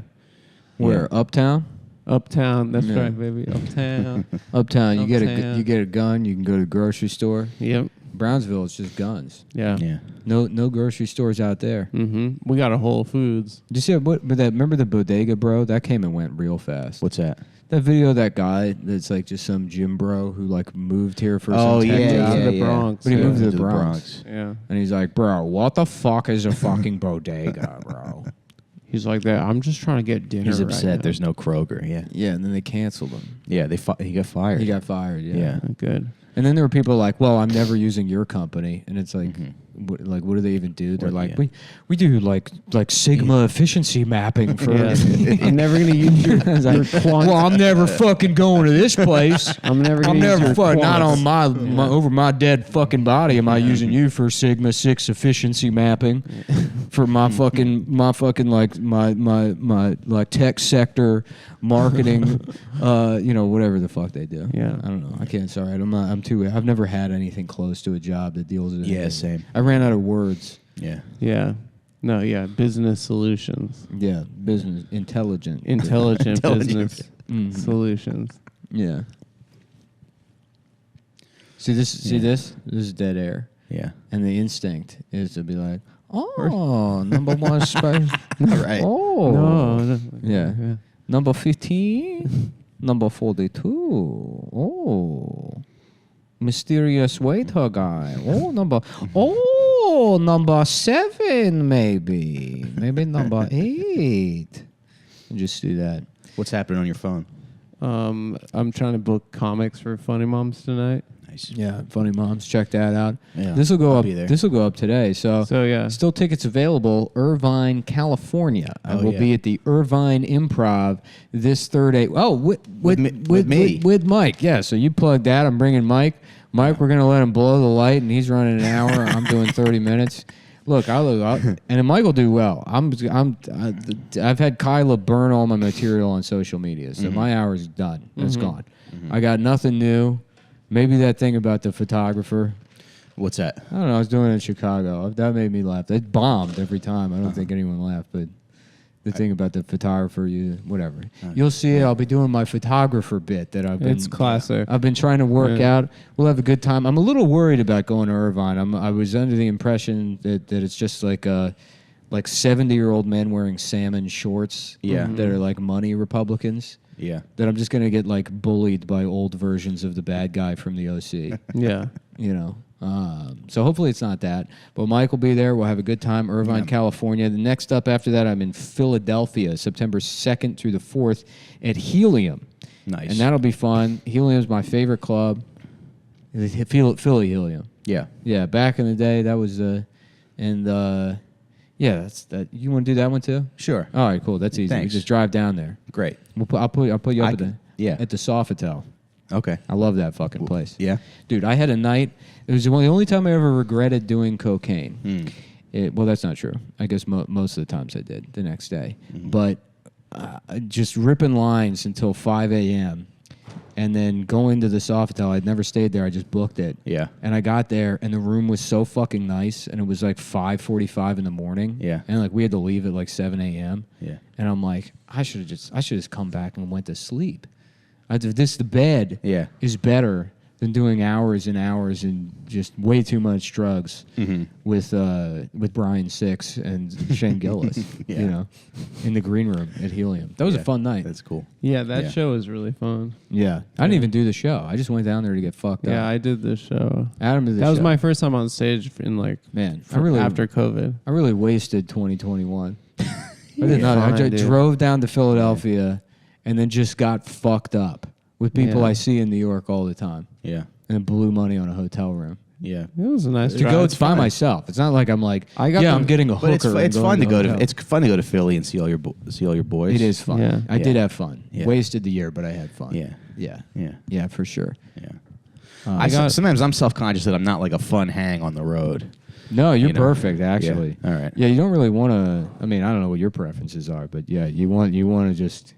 Where? Uptown? Uptown. That's Yeah. right, baby. Uptown. Uptown. You Uptown. get a gun. You can go to the grocery store. Yep. Brownsville, it's just guns. Yeah. Yeah. No grocery stores out there. We got a Whole Foods. Did you see remember the bodega, bro? That came and went real fast. What's that? That video of that guy that's like just some gym bro who like moved here for Oh, some tech yeah, job. yeah, the yeah. Bronx. But he yeah. moved to To the the Bronx. Yeah. And he's like, bro, what the fuck is a fucking bodega, bro? He's like that. I'm just trying to get dinner. He's right upset. now." There's no Kroger. Yeah. Yeah, and then they canceled him. Yeah. He got fired. He got fired, Yeah. Good. And then there were people like, well, I'm never using your company. And it's like, what do they even do? They're like, we do like Sigma efficiency mapping for. Yeah. I'm never gonna use your quant. Well, I'm never fucking going to this place. I'm never gonna I'm use never your fucking not quants. on my over my dead fucking body. Am I using you for Sigma 6 efficiency mapping for my fucking like my like tech sector marketing, whatever the fuck they do. Yeah. I don't know. I can't. Sorry, I've never had anything close to a job that deals with it. Yeah, same. I ran out of words. Yeah. Yeah. No. Yeah. Business solutions. Yeah, business intelligent Business solutions. Yeah. See this? This is dead air. Yeah. And the instinct is to be like, oh, number one space. All right. Oh. No. Yeah. Number 15. Number 42. Oh. Mysterious waiter guy. Number 7 maybe. Maybe number 8. Just do that. What's happening on your phone? I'm trying to book comics for Funny Moms tonight. Nice. Yeah, Funny Moms. Check that out. Yeah, this will go I'll up. be there. This will go up today. So yeah. still tickets available. Irvine, California. I will be at the Irvine Improv this Thursday. Oh, with me. With Mike. Yeah. So you plug that. I'm bringing Mike. Mike, we're gonna let him blow the light, and he's running an hour. I'm doing 30 minutes. Look, and then Mike will do well. I've had Kyla burn all my material on social media, so my hour's done. It's gone. I got nothing new. Maybe that thing about the photographer. What's that? I don't know. I was doing it in Chicago. That made me laugh. It bombed every time. I don't think anyone laughed, but the thing about the photographer, whatever. You'll see it. I'll be doing my photographer bit that I've been. It's classic. I've been trying to work out. We'll have a good time. I'm a little worried about going to Irvine. I was under the impression that it's just like 70-year-old men wearing salmon shorts. That are like money Republicans. Yeah. That I'm just gonna get like bullied by old versions of the bad guy from the OC. Yeah. You know. So hopefully it's not that. But Mike will be there. We'll have a good time. Irvine, California. The next up after that, I'm in Philadelphia, September 2nd through the 4th at Helium. Nice. And that'll be fun. Helium's my favorite club. Philly Helium. Yeah. Yeah, back in the day, that was yeah, that's that. You want to do that one too? Sure. All right, cool. That's easy. Thanks. You just drive down there. Great. I'll put you up at the the Sofitel. Okay. I love that fucking place. Yeah. Dude, I had a night. It was the only time I ever regretted doing cocaine. Well, that's not true. I guess most of the times I did the next day. But just ripping lines until 5 a.m. and then going to the Sofitel. I'd never stayed there. I just booked it. Yeah. And I got there, and the room was so fucking nice, and it was like 5:45 in the morning. Yeah. And like we had to leave at like 7 a.m. Yeah. And I'm like, I should have just come back and went to sleep. The bed is better than doing hours and hours and just way too much drugs with Brian Six and Shane Gillis, you know, in the green room at Helium. That was a fun night. That's cool. Yeah, that show was really fun. Yeah. I didn't even do the show. I just went down there to get fucked up. Yeah, I did the show. Adam did the show. That was my first time on stage in after COVID. I really wasted 2021. I did not. I Dude. drove down to Philadelphia and then just got fucked up with people I see in New York all the time. Yeah. And blew money on a hotel room. Yeah. It was a nice To drive. go by myself. It's not like I'm like, I'm getting a hooker. But it's fun to go to. hotel. It's fun to go to Philly and see all your boys. It is fun. Yeah. I did have fun. Yeah. Wasted the year, but I had fun. Yeah. Yeah. Yeah. Yeah, for sure. Yeah. Sometimes I'm self-conscious that I'm not like a fun hang on the road. No, you're You know? perfect, actually. Yeah. All right. Yeah, you don't really want to. I mean, I don't know what your preferences are, but yeah, you want to just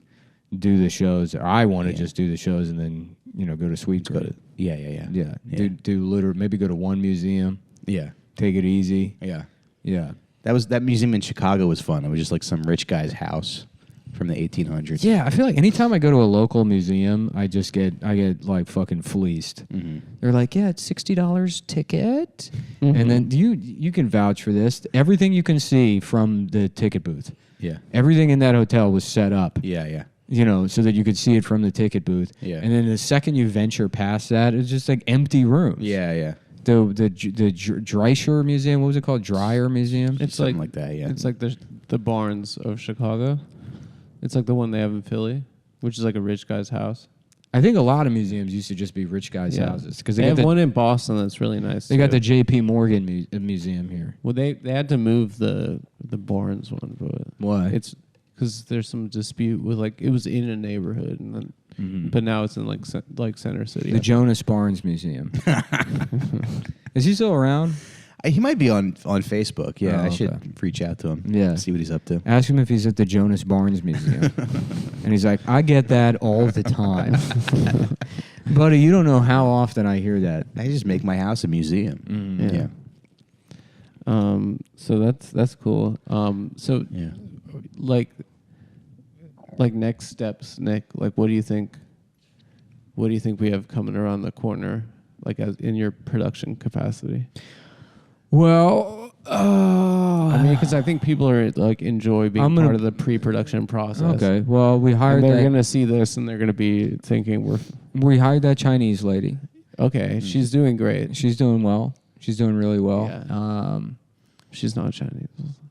do the shows. Or I want to just do the shows and then go to Sweet Go to, yeah. Do maybe go to one museum. Yeah. Take it easy. Yeah. Yeah. That museum in Chicago was fun. It was just like some rich guy's house from the 1800s. Yeah, I feel like anytime I go to a local museum, I get like fucking fleeced. They're like, yeah, it's $60 ticket, and then you can vouch for this. Everything you can see from the ticket booth. Yeah. Everything in that hotel was set up. Yeah. So that you could see it from the ticket booth. Yeah. And then the second you venture past that, it's just like empty rooms. Yeah. The Dreischer Museum, what was it called? Dreyer Museum? It's Something like that, yeah. It's like the Barnes of Chicago. It's like the one they have in Philly, which is like a rich guy's house. I think a lot of museums used to just be rich guys' houses. Because they have one in Boston that's really nice. They got the J.P. Morgan museum here. Well, they had to move the Barnes one, but Why? It's because there's some dispute with it was in a neighborhood, and then, but now it's in like Center City. The Jonas Barnes Museum. Is he still around? He might be on Facebook. Yeah, Oh, I okay. should reach out to him. Yeah. See what he's up to. Ask him if he's at the Jonas Barnes Museum. And he's like, I get that all the time. Buddy, you don't know how often I hear that. I just make my house a museum. Yeah. So that's cool. So Yeah. like next steps, Nick. Like, what do you think? What do you think we have coming around the corner? Like, as in your production capacity. Well, I'm I mean, because I think people are like enjoy being part of the pre-production process. Okay. Well, we hired And they're that. gonna see this and they're gonna be thinking We hired that Chinese lady. okay. She's doing great. She's doing well. She's doing really well. Yeah. She's not Chinese.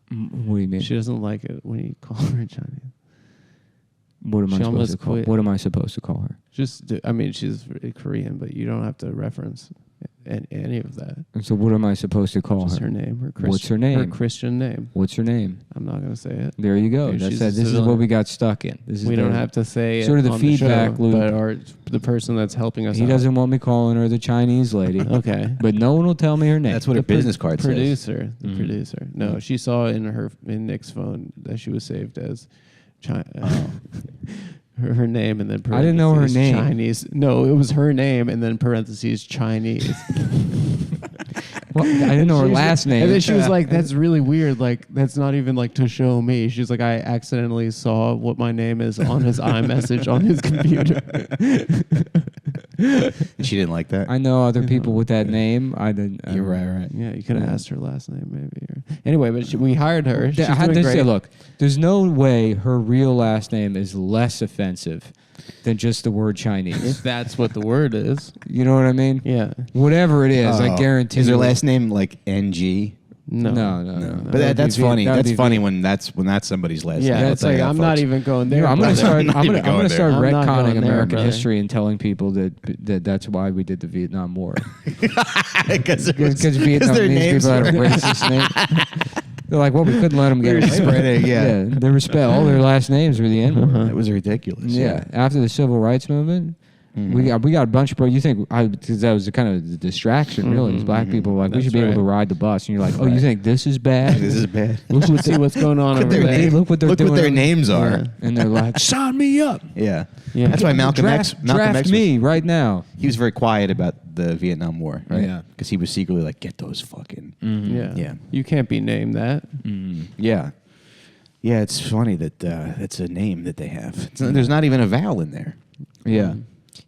What do you mean? She doesn't like it when you call her Chinese. What am I she supposed almost to call? quit. What am I supposed to call her? I mean, she's Korean, but you don't have to reference any of that. And so what am I supposed to call Just her? her name. What's her name? Her Christian name. What's her name? I'm not gonna say it. There you go. Okay, That's she's it. a This is civilian. what we got stuck in. This is We don't have to say sort it of the on feedback show, loop. but the person that's helping us He out. doesn't want me calling her the Chinese lady. Okay. But no one will tell me her name. That's what her business card says. Producer. The Mhm. producer. No, she saw in Nick's phone that she was saved as her name and then I didn't know her parentheses name. Chinese. No, it was her name and then parentheses Chinese. Well, I didn't know her last name. And then she was like, "That's really weird. Like, that's not even like to show me." She's like, "I accidentally saw what my name is on his iMessage on his computer." She didn't like that. I know other people with that name. I didn't. You're right. Yeah, you could have asked her last name maybe. Anyway, but we hired her. She's I had doing to say, great. look, there's no way her real last name is less offensive than just the word Chinese. If that's what the word is. You know what I mean? Yeah. Whatever it is, I Oh. guarantee. Is her you- last name like NG? No. No. But that's funny. That would That's be funny when that's somebody's last Yeah, name. I'll it's tell you like that, I'm not folks. even going there. I'm gonna brother. start. not I'm even gonna going start there. I'm not retconning going there, American brother. history and telling people that's why we did the Vietnam War. Because Because Vietnamese people had a racist name. They're like, well, we couldn't let them get They're away with it. spreading, yeah. They respect all their last names were the N word. It was ridiculous. Yeah. After the civil rights movement, we got a bunch of bro. You think because that was the kind of the distraction, really? These black people were like, we That's should be able to right. ride the bus, and you're like, oh, you think this is bad? This is bad. Let's see what's going on over Look at their there. name. Look what they're Look doing. what their names are. Yeah. And they're like, sign me up. Yeah. Yeah. That's why Malcolm X. Draft me right now. He was very quiet about the Vietnam War, right? Yeah. Because he was secretly like, get those fucking. Yeah. Yeah. You can't be named that. Yeah. Yeah, it's funny that that's a name that they have. There's not even a vowel in there. Yeah.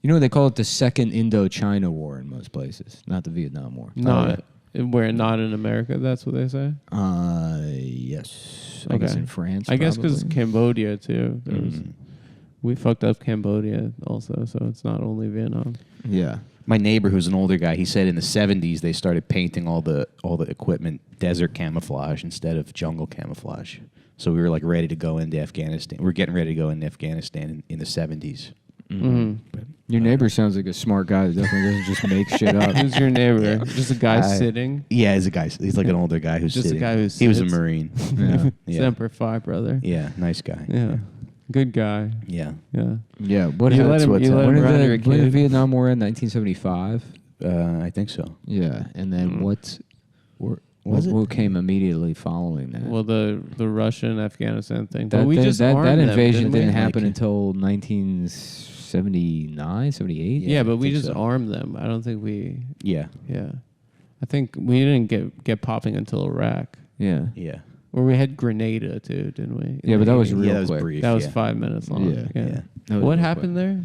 You know, they call it the Second Indochina War in most places, not the Vietnam War. Not not in America. That's what they say. Yes. I guess in France. I guess because probably. Cambodia too. We fucked up Cambodia also, so it's not only Vietnam. Yeah. My neighbor, who's an older guy, he said in the 70s they started painting all the equipment desert camouflage instead of jungle camouflage. So we were like ready to go into Afghanistan. We were getting ready to go into Afghanistan in the 70s. But, Your neighbor sounds like a smart guy that definitely doesn't just make shit up. Who's your neighbor? Just a guy sitting. Yeah, he's a guy. He's like an older guy who's Just a sitting. guy who He was a sits. Marine. Yeah. Yeah. Semper Fi, brother. Yeah, nice guy. Yeah. Good guy. Yeah. Yeah. Yeah. What You happened? let him When around your did the kid. Vietnam War end? 1975. I think so. Yeah. And then Was it? what came immediately following that? Well, the Russian Afghanistan thing. that But we thing- just that armed them, invasion didn't we? didn't happen Like- until 1979, 78. Yeah, but we think just so. armed them. I don't think we. Yeah. Yeah. I think we didn't get popping until Iraq. Yeah. Yeah. Or we had Grenada too, didn't we? Yeah, but that was real Yeah, that was quick. brief. That was yeah. 5 minutes long. Yeah, yeah. That was What real happened there?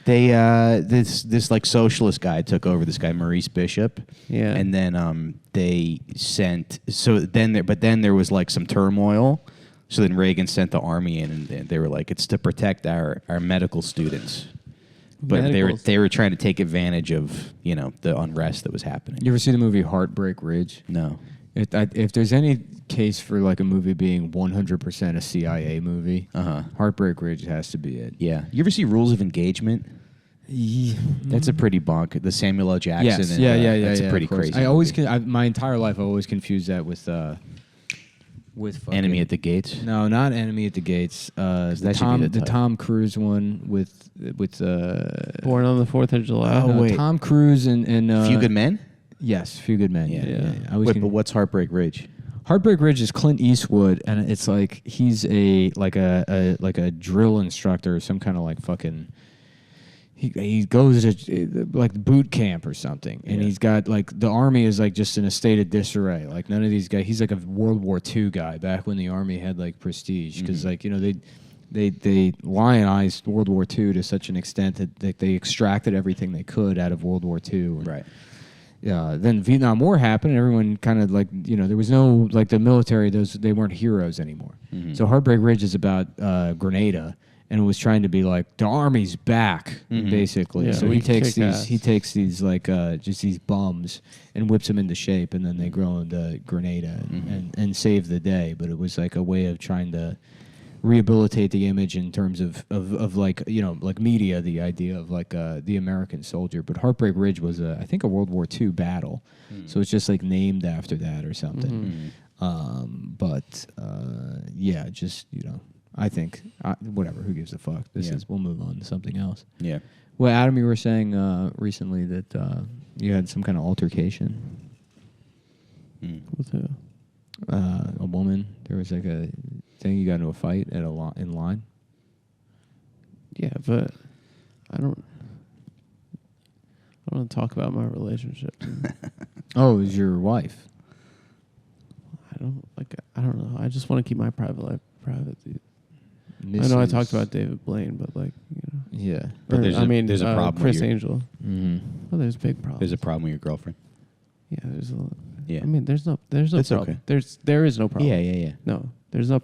They this like socialist guy took over. This guy Maurice Bishop. Yeah. And then they sent then there was like some turmoil. So then Reagan sent the army in, and they were like, it's to protect our medical students. But they were trying to take advantage of the unrest that was happening. You ever see the movie Heartbreak Ridge? No. If there's any case for like a movie being 100% a CIA movie, Heartbreak Ridge has to be it. Yeah. You ever see Rules of Engagement? That's a pretty bonk. The Samuel L. Jackson. Yes. and, Yeah. That's a pretty of course. crazy. I always movie. my entire life I always confused that with fucking, Enemy at the Gates. No, not Enemy at the Gates. that should be the title. Tom Cruise one with Born on the 4th of July. Oh, wait. Tom Cruise and Few Good Men. Yes, Few Good Men. Yeah. I always Wait, but what's Heartbreak Ridge? Heartbreak Ridge is Clint Eastwood, and it's like he's a drill instructor or some kind of like fucking. He goes to like boot camp or something, and he's got like the army is like just in a state of disarray. Like none of these guys. He's like a World War II guy back when the army had like prestige, because like they lionized World War II to such an extent that they extracted everything they could out of World War II. Right. then Vietnam War happened, and everyone kind of like, there was no, like the military, they weren't heroes anymore. So Heartbreak Ridge is about Grenada, and it was trying to be like, the army's back, basically. Yeah, So we he takes kick ass. these like just these bums and whips them into shape, and then they grow into Grenada and save the day. But it was like a way of trying to rehabilitate the image in terms of like, like media, the idea of like the American soldier. But Heartbreak Ridge was I think a World War II battle, so it's just like named after that or something. Yeah, just I think whatever, who gives a fuck. We'll move on to something else. Yeah. Well, Adam, you were saying recently that you had some kind of altercation With who? a woman. There was like a thing, you got into a fight at in line. Yeah, but I don't want to talk about my relationship. Oh, it was your wife. I don't know. I just want to keep my private life private. Dude. I This know I is- talked about David Blaine, but like, Yeah. But or, there's a problem with Chris your- Angel. Mm-hmm. Well, there's big problems. There's a problem with your girlfriend. Yeah, there's a. Yeah. I mean, there's no That's problem. okay. There is no problem. Yeah. No, there's no.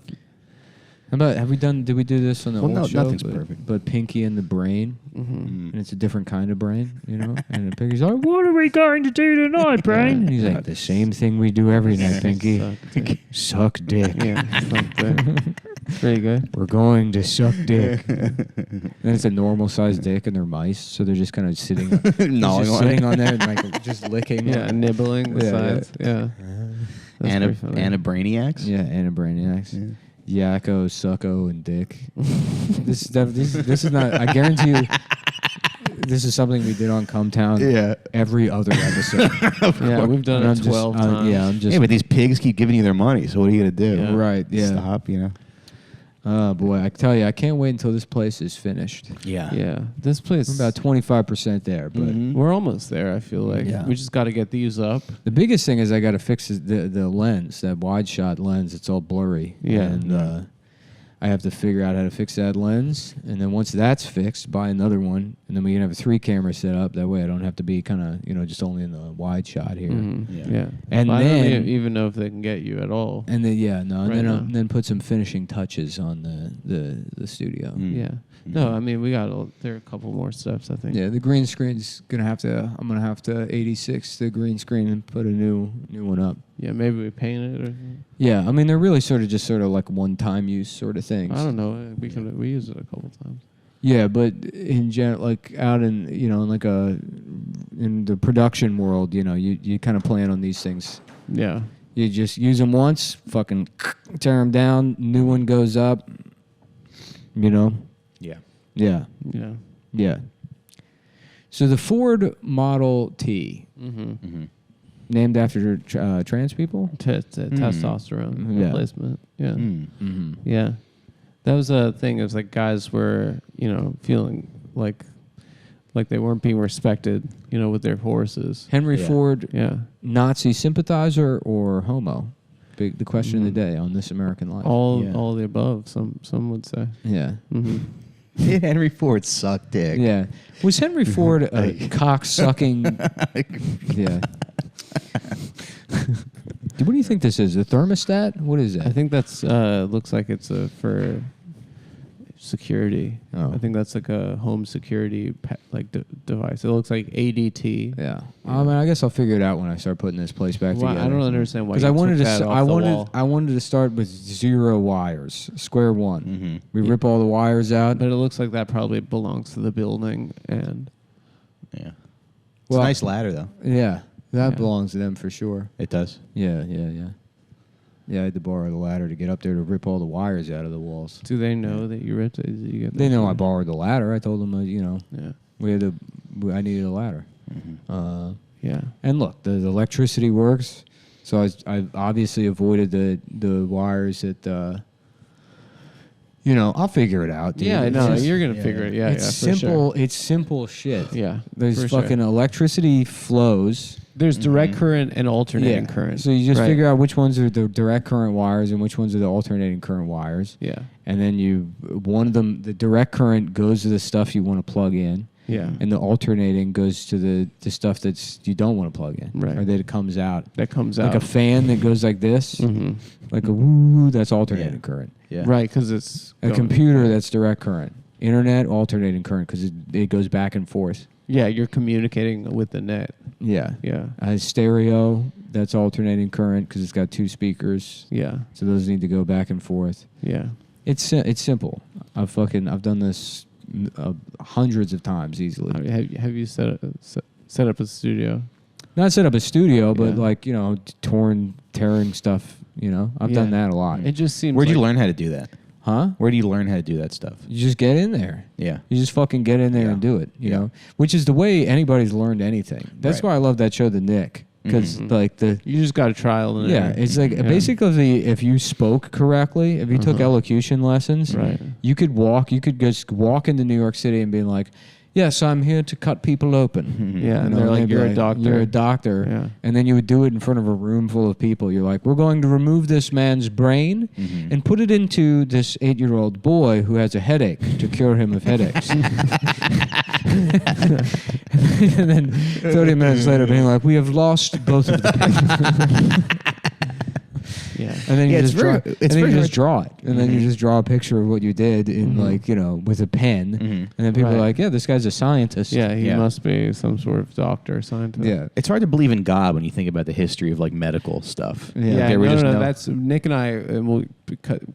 How about, did we do this on the Well, old no, show? nothing's But- perfect. But Pinky and the Brain, Mm-hmm. and it's a different kind of brain, And then Pinky's like, "What are we going to do tonight, Brain?" And he's like, "The same thing we do every night, Pinky. Suck dick. Yeah, it's like that. Very good. We're going to suck dick." And it's a normal sized dick, and they're mice, so they're just kind of sitting, Gnawing just on sitting it. on there, and like just licking. Yeah, on- nibbling the Yeah, sides. Yeah. That's Anna, pretty funny. Anna Brainiacs? Yeah, and a brainiacs. Yeah. Yakko, Sucko, and Dick. this is not. I guarantee you, this is something we did on Come Town. Yeah. Every other episode. Yeah, we've done And it 12 times. Yeah, I'm just. Yeah, but these pigs keep giving you their money, so what are you going to do? Yeah. Right. Yeah. Stop, Oh boy, I tell you, I can't wait until this place is finished. Yeah. Yeah, this place. We're about 25% there, but Mhm. We're almost there. I feel like Yeah. we just got to get these up. the biggest thing is I got to fix the lens, that wide shot lens. It's all blurry. Yeah. And I have to figure out how to fix that lens, and then once that's fixed, buy another one, and then we can have a 3-camera setup. That way, I don't have to be kind of just only in the wide shot here. Mhm. Yeah. Yeah. And But I then- don't even know if they can get you at all. And then Right now. then put some finishing touches on the studio. Mm. Yeah. No, I mean there are a couple more steps. I think. Yeah, the green screen's I'm gonna have to 86 the green screen and put a new one up. Yeah. Maybe we paint it or. Yeah, I mean they're really sort of like one-time use sort of things. I don't know. We use it a couple times. Yeah, but in general, like out in in the production world, you kind of plan on these things. Yeah. You just use them once, fucking tear them down, new one goes up. Yeah. Yeah, Yeah. yeah. So the Ford Model T, Mm-hmm. Mm-hmm. named after trans people. Testosterone Yeah. replacement. Yeah. Mm-hmm. Yeah. That was a thing. It was like guys were, feeling like they weren't being respected, with their horses. Henry Yeah. Ford, Yeah. Nazi sympathizer or homo? The question of the day on This American Life. All the above. Some would say. Yeah. Mm-hmm. Did Henry Ford suck dick? Yeah. Was Henry Ford a cock-sucking... Yeah. What do you think this is? A thermostat? What is that? I think that's looks like it's for security. Oh. I think that's like a home security device. It looks like ADT. Yeah. I mean, I guess I'll figure it out when I start putting this place back Well, together. I don't understand why. Because you I wanted took to, that off the wall. I wanted to start with 0 wires, square one. Mm-hmm. We rip all the wires out. But it looks like that probably belongs to the building, and Yeah. It's Well, a nice ladder, though. Yeah, that Yeah. belongs to them for sure. It does. Yeah. Yeah, I had to borrow the ladder to get up there to rip all the wires out of the walls. do they know that you ripped it? Did you get They that know I far? borrowed the ladder. I told them, Yeah. I needed a ladder. Mm-hmm. Yeah. And look, the electricity works, so I obviously avoided the wires that. I'll figure it out. Dude. Yeah, It's no, just- you're gonna figure it. Yeah, it's yeah, for simple. Sure. It's simple shit. Yeah, There's for sure. fucking electricity flows. There's direct current and alternating current. So you just right? figure out which ones are the direct current wires and which ones are the alternating current wires. Yeah. And then one of them, the direct current goes to the stuff you want to plug in. Yeah. And the alternating goes to the stuff that's you don't want to plug in. Right. Or that it comes out. That comes Like out. a fan that goes like this. Mm-hmm. Like a woo, that's alternating current. Yeah. Right, because it's A computer, that's direct current. Internet, alternating current, because it goes back and forth. Yeah, you're communicating with the net. Yeah. Yeah. Stereo, that's alternating current because it's got 2 speakers. Yeah. So those need to go back and forth. Yeah. It's simple. I've done this hundreds of times easily. I mean, have you set up a studio? Not set up a studio, but Yeah. like, tearing stuff. I've done that a lot. It just seems. Where'd you like- learn how to do that? Huh? Where do you learn how to do that stuff? You just get in there. Yeah. You just fucking get in there Yeah. and do it. You Yeah. know, which is the way anybody's learned anything. That's Right. why I love that show, The Nick, because like the. You just got to trial and Yeah, error. it's like basically if you spoke correctly, if you took elocution lessons, Right. you could just walk into New York City and be like, "Yes, I'm here to cut people open." Yeah, and You know, they're like, they'd be "You're a doctor." You're a doctor. Yeah. And then you would do it in front of a room full of people. You're like, "We're going to remove this man's brain and put it into this 8-year-old boy who has a headache to cure him of headaches." And then 30 minutes later, being like, "We have lost both of them." Yeah. And then you it's just draw, very- and it's then you very just draw it, and then you just draw a picture of what you did in with a pen, and then people are Right. like, "Yeah, this guy's a scientist." Yeah, he Yeah. must be some sort of doctor, scientist. yeah. It's hard to believe in God when you think about the history of like medical stuff. Yeah. Yeah, There we just no, know- that's Nick and I. And we'll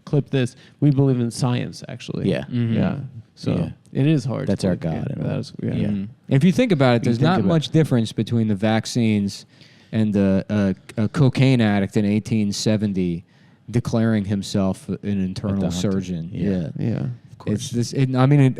clip this. We believe in science, actually. Yeah. Yeah. So Yeah. it is hard. That's to our believe. God Yeah, and all. that's, yeah. Yeah. If you think about it, there's think not about- much difference between the vaccines and a cocaine addict in 1870 declaring himself an internal doctor. surgeon. Yeah. Yeah. It's this.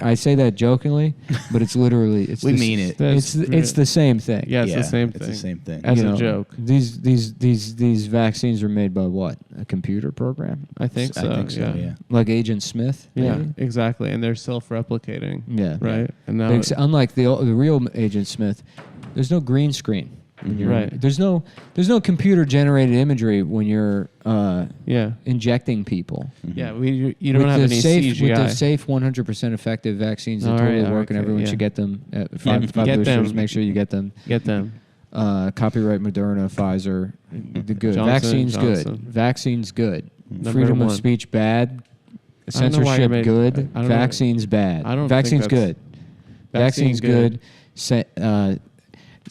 I say that jokingly, but it's literally. It's We the mean it. It's the same thing. Yeah, it's Yeah, the same thing. It's the same thing. As You a know, joke. These vaccines are made by what? A computer program? I think so. I think so. Yeah. Like Agent Smith? Yeah, maybe? exactly. And they're self-replicating. Yeah. Right. And now, Unlike the real Agent Smith, there's no green screen. when you're- Right. There's no computer generated imagery when you're yeah, injecting people. yeah. You don't have With any the safe, CGI. With the safe 100% effective vaccines that All totally right, work, and okay, everyone yeah. should get them. Five get boosters. them. Make sure you get them. Get them. Copyright Moderna, Pfizer. The good. Johnson, Vaccines good. Johnson. Vaccines good. Number Freedom of one. speech bad. I don't know why you're Censorship making- good. I don't know. Vaccines bad. I don't think Vaccines that's- good. Vaccines good.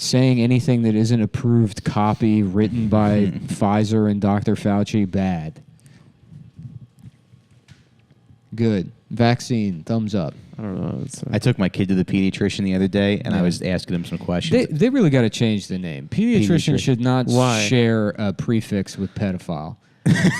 Saying anything that isn't approved copy written by Pfizer and Dr. Fauci bad. Good. Vaccine thumbs up. I don't know. It's, I took my kid to the pediatrician the other day, and I Yeah. was asking him some questions. They really got to change the name. Pediatrician Pediatrician. should not Why? share a prefix with pedophile.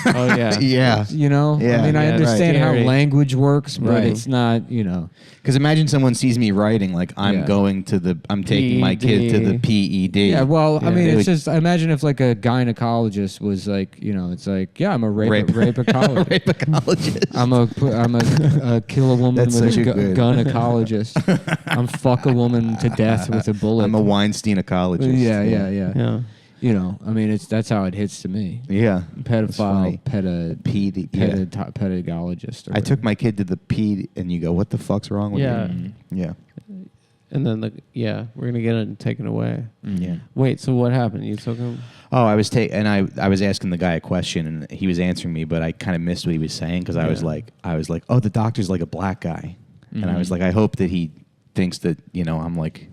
oh yeah. yeah. You know? Yeah, I mean, I yeah, understand how scary. language works, but Right. it's not, you know. Because imagine someone sees me writing like I'm Yeah. I'm taking my kid to the PED. Yeah, well, I Yeah. mean, They it's would- just, imagine if like a gynecologist was like, you know, it's like, yeah, I'm a rapecologist. Rapecologist. I'm a kill a woman That's with such a a good- gynecologist. I'm fuck a woman to death with a bullet. I'm a Weinstein ecologist. yeah. Yeah. You know, I mean, that's how it hits to me. Yeah. Pedophile, I pedagogist. or took my kid to the PED, and you go, "What the fuck's wrong with Yeah. you?" Yeah. And then we're gonna get it taken away. Yeah. Wait, so what happened? You took him? Oh, I was I was asking the guy a question, and he was answering me, but I kind of missed what he was saying because I was like, "Oh, the doctor's like a black guy," and I was like, "I hope that he thinks that I'm like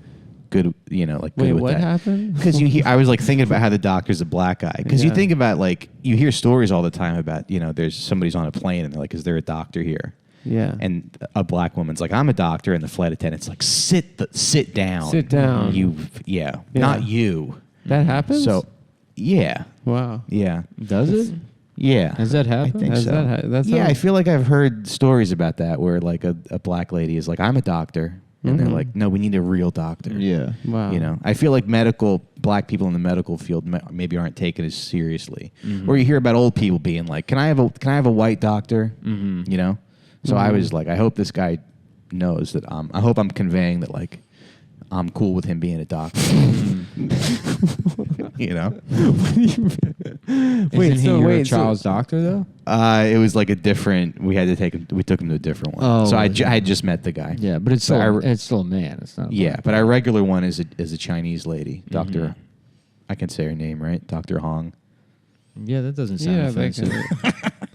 good, like good Wait, with what that." happened? Because I was like thinking about how the doctor's a black guy. Because you Yeah. think about like you hear stories all the time about there's somebody's on a plane and they're like, "Is there a doctor here?" Yeah. And a black woman's like, "I'm a doctor," and the flight attendant's like, sit down, Sit down. yeah, Yeah. not you." That happens. So, yeah, wow. yeah, Does it? yeah. Has that I happened? think Has so. that that's Yeah, how- I feel like I've heard stories about that where like a black lady is like, "I'm a doctor," and they're Mhm. like, "No, we need a real doctor." Yeah. Wow. I feel like black people in the medical field maybe aren't taken as seriously. Mhm. Or you hear about old people being like, "Can I have a white doctor?" Mm-hmm. So I Mhm. was like, I hope this guy knows that I hope I'm conveying that like I'm cool with him being a doctor. Isn't he your child's doctor though? It was like a different. We had to take him. We took him to a different one. Oh, so I had just met the guy. Yeah, but it's still a man. It's not. Yeah, but our regular one is a Chinese lady, Doctor. I can say her name, right? Dr. Hong. Yeah, that doesn't sound offensive.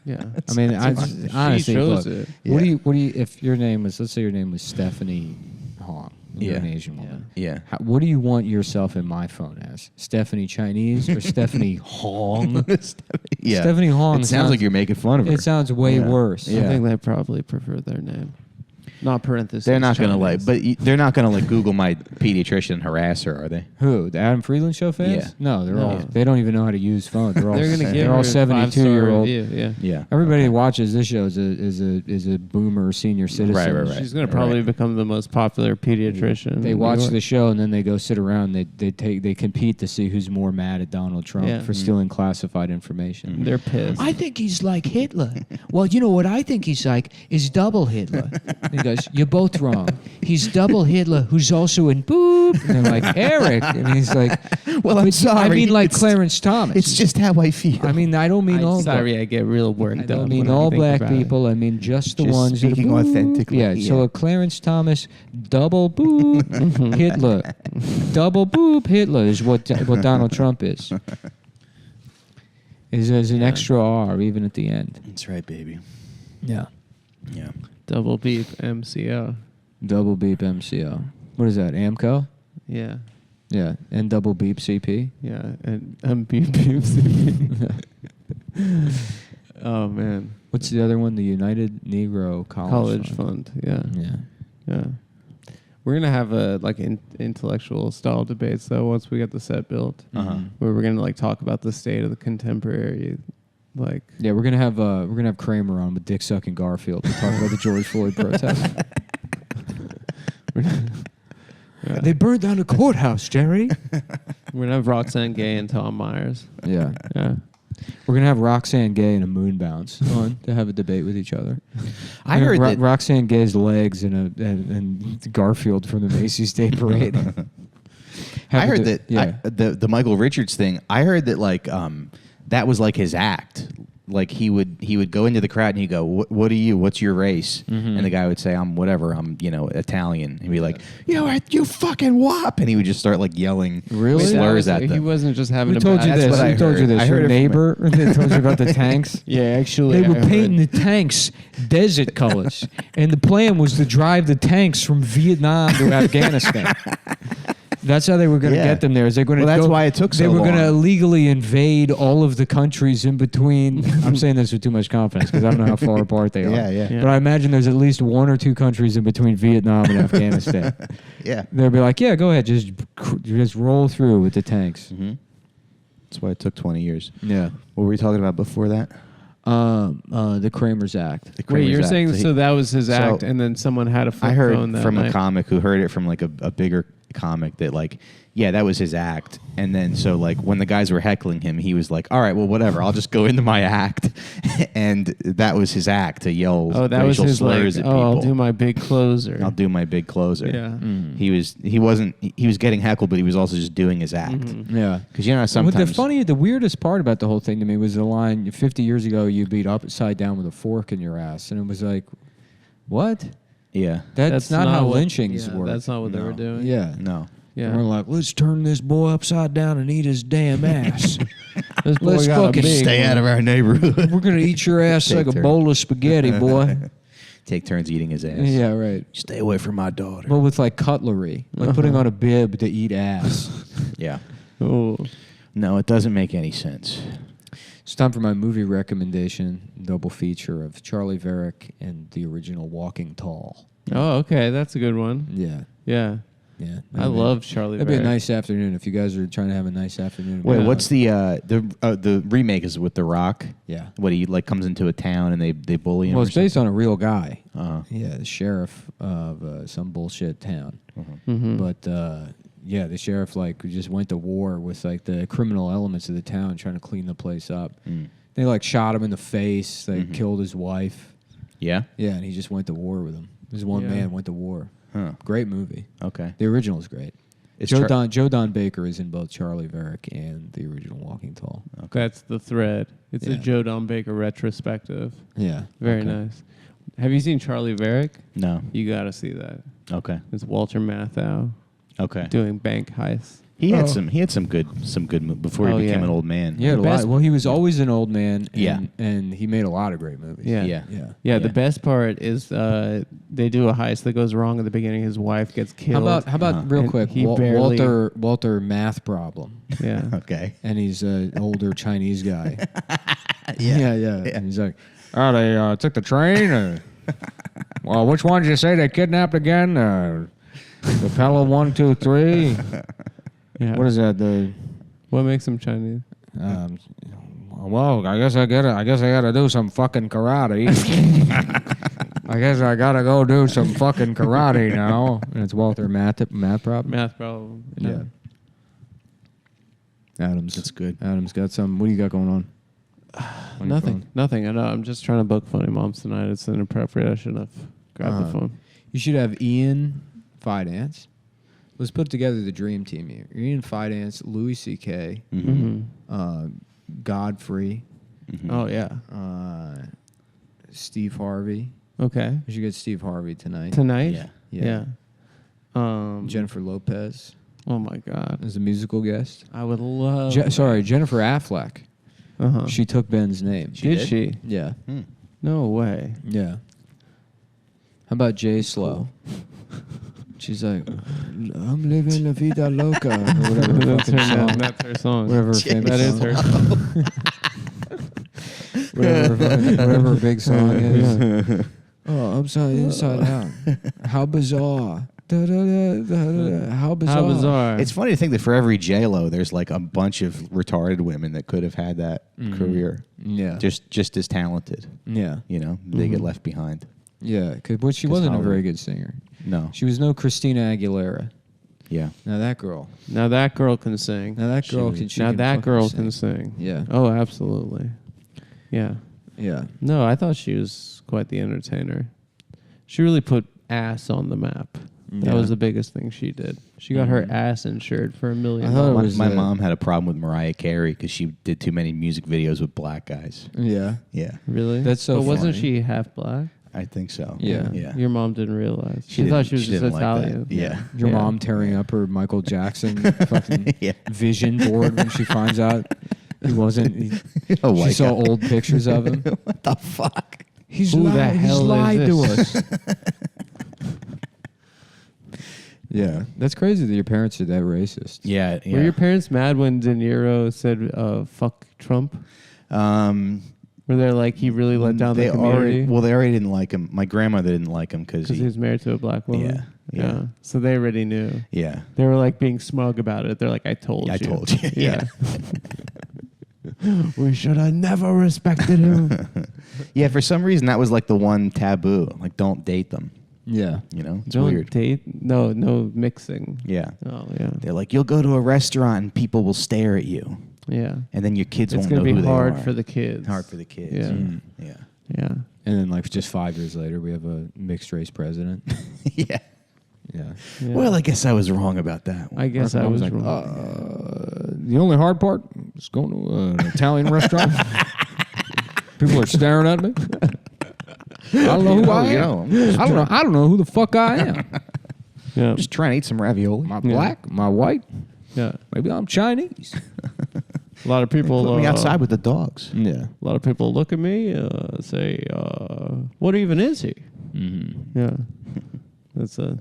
Yeah, I mean, honestly, look, it. what do you? If your name was, let's say your name was Stephanie Hong, you're an Asian woman. Yeah. What do you want yourself in my phone as? Stephanie Chinese or Stephanie Hong? Yeah. Stephanie Hong. It sounds like you're making fun of her. It sounds way worse. I think they probably prefer their name, not parentheses. They're not gonna Chinese. they're not gonna like Google my pediatrician and harass her, are they? Who? The Adam Friedland Show fans? Yeah. No, they're No. all. They don't even know how to use phones. They're all. They're gonna give they're all her a 72-year-old. review, Yeah. Everybody who watches this show is a boomer senior citizen. Right. She's gonna probably become the most popular pediatrician. They in watch New York. the show and then they go sit around. They compete to see who's more mad at Donald Trump for stealing classified information. They're pissed. I think he's like Hitler. Well, you know what I think he's like is double Hitler. And he goes, you're both wrong. He's double Hitler, who's also in boop. And I'm like, Eric. And he's like, Well, I'm sorry. I mean, like It's- Clarence Thomas. It's just how I feel. I mean, I don't mean all. sorry, I get real worked I up. don't mean when I all think black about it. people. I mean just the Just ones speaking that are boop. authentically, Yeah, so yeah. a Clarence Thomas double boop Hitler. Double boop Hitler is what Donald Trump is. There's an extra R even at the end. That's right, baby. Yeah. Yeah. Double beep MCO. Double beep MCO. What is that? AMCO? Yeah, Yeah. And double beep CP? yeah, and beep beep. Oh man, What's the other one? The United Negro College Fund. Yeah, Yeah. yeah. We're gonna have a intellectual style debates though once we get the set built, where we're gonna like talk about the state of the contemporary, like Yeah, we're gonna have Kramer on with Dick sucking Garfield to talk about the George Floyd protest. They burned down the courthouse, Jerry. we're gonna have Roxanne Gay and Tom Myers. Yeah. Yeah, We're going to have Roxanne Gay and a moon bounce on to have a debate with each other. I heard that Roxanne Gay's legs and Garfield from the Macy's Day Parade. I heard that Yeah. the Michael Richards thing. I heard that like that was like his act. Like he would go into the crowd and he'd go, "What are you? What's your race?" And the guy would say, "I'm whatever. I'm Italian." He'd be like, "You fucking wop!" And he would just start like yelling Really? slurs at He them. wasn't just having Who a told bad you That's this? what I Who told you heard. this? I Your heard it from neighbor that told you about the tanks? Yeah, actually, They were I heard- painting the tanks desert colors, and the plan was to drive the tanks from Vietnam to Afghanistan. That's how they were going to Yeah. get them there. Is they're going to Well, that's why it took so They were long. going to illegally invade all of the countries in between. I'm saying this with too much confidence because I don't know how far apart they are. Yeah. But I imagine there's at least one or two countries in between Vietnam and Afghanistan. Yeah. They'll be like, yeah, go ahead, just roll through with the tanks. That's why it took 20 years. Yeah. What were we talking about before that? The Kramer's Act. Wait, Kramer's you're Act. saying so that was his So- act, and then someone had a flip I heard phone that from night. a comic who heard it from like a bigger comic that like, yeah, that was his act. And then so like when the guys were heckling him, he was like, all right, well, whatever, I'll just go into my act. And that was his act to yell Oh, that was racial his slurs like. at Oh, people. I'll do my big closer. I'll do my big closer. Yeah. He was getting heckled, but he was also just doing his act. Yeah. Because you know But sometimes the weirdest part about the whole thing to me was the line, 50 years ago, you beat upside down with a fork in your ass. And it was like, what? yeah, That's not how what- lynchings yeah, work. That's not what they were doing. Yeah. no. Yeah. We're like, let's turn this boy upside down and eat his damn ass. This boy Let's got a fucking big Stay one. out of our neighborhood. We're going to eat your ass Take like a turn. bowl of spaghetti, boy. Take turns eating his ass. Yeah, right. Stay away from my daughter. But with like cutlery, like putting on a bib to eat ass. Yeah. Oh. No, it doesn't make any sense. It's time for my movie recommendation, double feature of Charlie Varick and the original Walking Tall. Oh, okay. That's a good one. Yeah. Yeah. Yeah. I love Charlie That'd be a Varick. nice afternoon if you guys are trying to have a nice afternoon. Wait, Yeah. what's the remake is with The Rock? Yeah. What he like comes into a town and they bully him. Well, or it's based on a real guy. Uh-huh. Yeah, the sheriff of some bullshit town. Mhm. But yeah, the sheriff like just went to war with like the criminal elements of the town, trying to clean the place up. They like shot him in the face. They killed his wife. Yeah. Yeah, and he just went to war with them. This one Yeah. man went to war. Huh. Great movie. Okay. The original is great. Joe Don Baker is in both Charlie Varick and the original Walking Tall. That's the thread. It's a Yeah. Joe Don Baker retrospective. Yeah. Very Okay. nice. Have you seen Charlie Varick? No. You got to see that. Okay. It's Walter Matthau Okay. doing bank heists. He had some good before he became yeah. an old man. Yeah, The best- well, he was always an old man. And, Yeah. and he made a lot of great movies. Yeah. Yeah. Yeah. Yeah, the Yeah. best part is they do a heist that goes wrong at the beginning. His wife gets killed. How about real And quick? he barely- Walter math problem, Yeah. Okay. and he's an older Chinese guy. Yeah. yeah. And he's like, oh, they took the train. Well, which one did you say they kidnapped again? The Pella 1, 2, 3. Yeah. What is that? The What makes him Chinese? well, I guess I gotta do some fucking karate. I guess I gotta go do some fucking karate now. And it's Walter math problem. Math problem. Yeah. Adams. That's good. Adams got some. What do you got going on? On your phone? Nothing. I know. I'm just trying to book Funny Moms tonight. It's inappropriate. I shouldn't have grabbed the phone. You should have Ian Fidance. Let's put together the dream team here. Ian Fidance, Louis C.K., Godfrey, Oh, yeah. Steve Harvey. Okay. We should get Steve Harvey tonight. Tonight? Yeah. Yeah. Yeah. Jennifer Lopez Oh, my God. as a musical guest. I would love... Jennifer Affleck. Uh-huh. She took Ben's name. Did she? Yeah. No way. Yeah. How about Jay Slow? She's like, I'm living la vida loca. Or whatever the That's fucking her name. song. That's her song. Whatever famous That is song. her. whatever her big song is. Oh, upside inside out. How bizarre. Da, da, da, da, da, da. How bizarre. How bizarre. It's funny to think that for every J-Lo, there's like a bunch of retarded women that could have had that career. Yeah. Just as talented. Yeah. You know, they get left behind. Yeah. But she 'Cause wasn't a Hollywood. very good singer. No. She was no Christina Aguilera. Yeah. Now that girl. Now that girl can sing. Now that girl She- can. She Now can that fucking girl sing. can sing. Yeah. Oh, absolutely. Yeah. Yeah. No, I thought she was quite the entertainer. She really put ass on the map. That Yeah. was the biggest thing she did. She got her ass insured for $1 million. I thought it My, was my the- mom had a problem with Mariah Carey because she did too many music videos with black guys. Yeah. Yeah. Really? That's so But wasn't funny. she half black? I think so. Yeah. Yeah. Your mom didn't realize. She didn't- thought she was just didn't like that. Italian. Yeah. Your Yeah. mom tearing up her Michael Jackson fucking Yeah. vision board when she finds out he wasn't. A She white saw guy. old pictures of him. What the fuck? He's Who the lied. He's hell is lied to this? us. Yeah, that's crazy that your parents are that racist. Yeah. Yeah. Were your parents mad when De Niro said "fuck Trump"? Were they like he really let down the community They already didn't like him. My grandmother didn't like him because because he was married to a black woman? Yeah. So they already knew. Yeah. They were like being smug about it. They're like, "I told you." I told you. Yeah. We should have never respected him. Yeah. For some reason, that was like the one taboo. Like, don't date them. Yeah, You know, it's Don't weird. date. No mixing. Yeah. Oh yeah. They're like, you'll go to a restaurant and people will stare at you, Yeah. and then your kids It's won't gonna know be who hard they are. for the kids. Hard for the kids. Yeah. Yeah. Yeah. and then like just 5 years later, we have a mixed race president. Yeah. Yeah. Yeah. Well, I guess I was wrong about that one. I guess I Mom was like, wrong. the only hard part is going to an Italian restaurant. People are staring at me. I don't know who I am. I don't know who the fuck I am. Yeah. Just trying to eat some ravioli. Am I black? Am I white? Yeah. Maybe I'm Chinese. A lot of people Put me outside with the dogs. Yeah. A lot of people look at me, say, "What even is he?" Mm-hmm. Yeah. That's a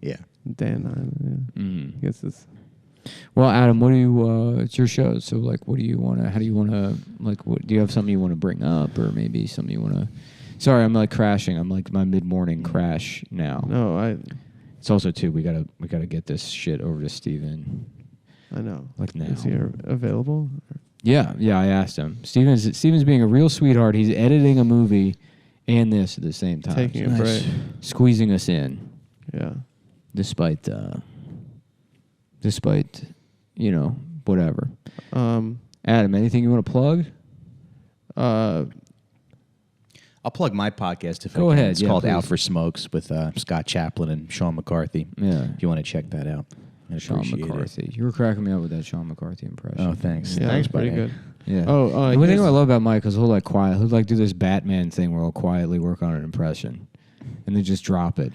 Yeah. Dan. Yeah. Mm-hmm. I guess it's. Well, Adam, what do you? It's your show, so like, what do you want to? How do you want to? Like, what do you have something you want to bring up, or maybe something you want to? Sorry, I'm like crashing. I'm like my mid-morning crash now. No, It's also too. We gotta get this shit over to Steven. I know. Like now. Is he available? Yeah. I asked him. Steven's being a real sweetheart. He's editing a movie and this at the same time. Taking a Nice. break. Squeezing us in, Yeah. despite whatever. Adam, anything you want to plug? I'll plug my podcast if I Go can. ahead, It's yeah, called please. Out for Smokes with Scott Chaplin and Sean McCarthy. Yeah. If you want to check that out. Sean Appreciate it. McCarthy. You were cracking me up with that Sean McCarthy impression. Oh, thanks. Yeah, Thanks, that's pretty buddy. good. Yeah. Oh, the one thing here's- I love about Mike is he'll he'll do this Batman thing where he'll quietly work on an impression, and then just drop it,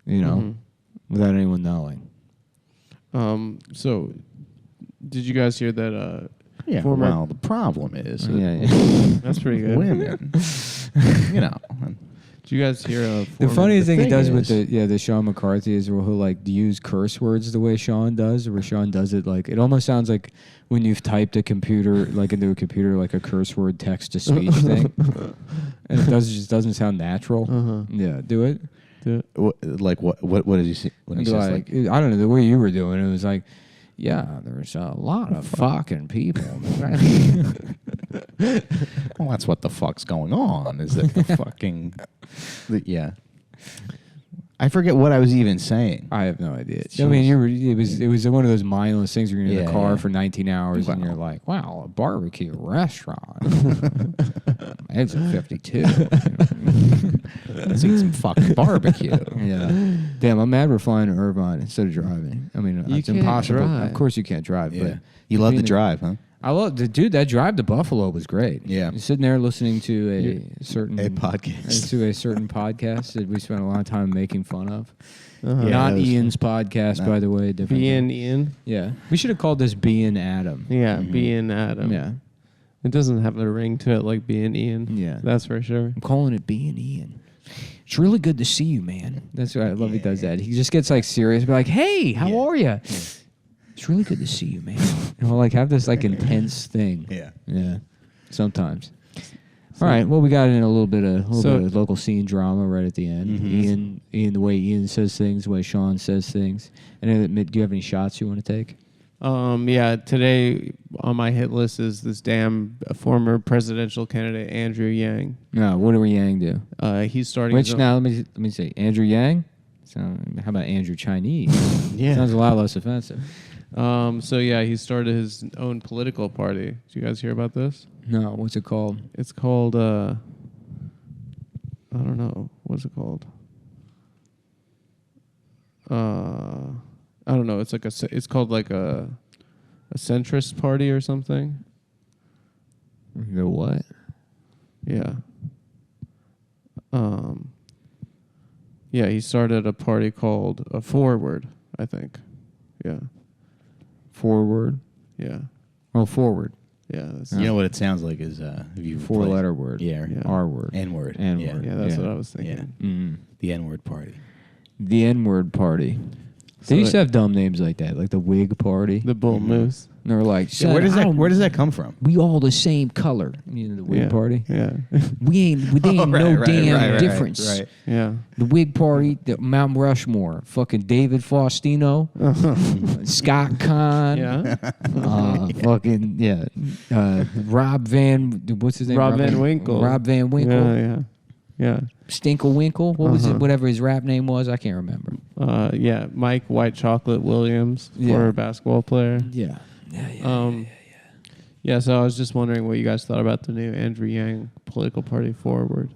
without anyone knowing. So, did you guys hear that? Yeah. Former- Well, the problem is That's pretty good. women. you know. Did you guys hear? The funniest thing he thing does with is- the Sean McCarthy is where he'll use curse words the way Sean does, where Sean does it it almost sounds like when you've typed a computer into a computer a curse word text to speech thing, and just doesn't sound natural. Yeah, do it. What did you see? When he says I don't know the way you were doing it was yeah, there's a lot of fucking people. well, that's what the fuck's going on. Is that the fucking? Yeah. I forget what I was even saying. I have no idea. Jeez. I mean, it was one of those mindless things where you're in the car Yeah. for 19 hours and Wow. you're like, wow, a barbecue restaurant. It's a 52. Let's eat some fucking barbecue. Yeah. Damn, I'm mad we're flying to Irvine instead of driving. I mean, You it's can't impossible. drive. Of course you can't drive, Yeah. but You love the being- drive, huh? I love that drive to Buffalo was great. Yeah. You're sitting there listening to a certain podcast. to a certain podcast that we spent a lot of time making fun of. Yeah, Not that was- Ian's podcast, by the way. Different. Being Ian. Yeah, we should have called this Being Adam. Yeah, being Adam. Yeah, It doesn't have a ring to it like being Ian. Yeah. That's for sure. I'm calling it Being Ian. It's really good to see you, man. That's what I love. He does that. He just gets serious, be like, "Hey, how are you? It's really good to see you, man." And we'll have this intense thing. Yeah. Yeah, sometimes. All right. Well, we got in a little bit of local scene drama right at the end. Mhm. Ian, the way Ian says things, the way Sean says things. And do you have any shots you want to take? Yeah, today on my hit list is this damn former presidential candidate Andrew Yang. No. What do Yang do? He's starting. Which his own- now let me say Andrew Yang. So how about Andrew Chinese? Yeah. Sounds a lot less offensive. So yeah, he started his own political party. Did you guys hear about this? No. What's it called? It's called I don't know. What's it called? I don't know. It's it's called a centrist party or something. The what? Yeah. Yeah, he started a party called a Forward, I think. Yeah. Forward. Yeah. Oh, forward. Yeah. That's, You know what it sounds like is if you Four-letter word. Yeah. Yeah. R word. N-word. N-word. yeah, that's Yeah. what I was thinking. Mm. The N-word party. The N-word party. So They used to have dumb names like that, like the Wig Party. The Bull Moose. And they were like, Yeah, where "Son, does that come from? We all the same color. You know, the Wig Yeah. Party. Yeah. They ain't no damn difference. Right. Yeah. The Wig Party, the Mount Rushmore, fucking David Faustino, Scott Kahn, Yeah. Rob Van, what's his name? Rob Van Winkle. Rob Van Winkle. Yeah. Yeah. Stinklewinkle. What was it? Uh-huh. Whatever his rap name was, I can't remember. Yeah. Mike White Chocolate Williams, Yeah. former basketball player. Yeah. Yeah, so I was just wondering what you guys thought about the new Andrew Yang political party Forward.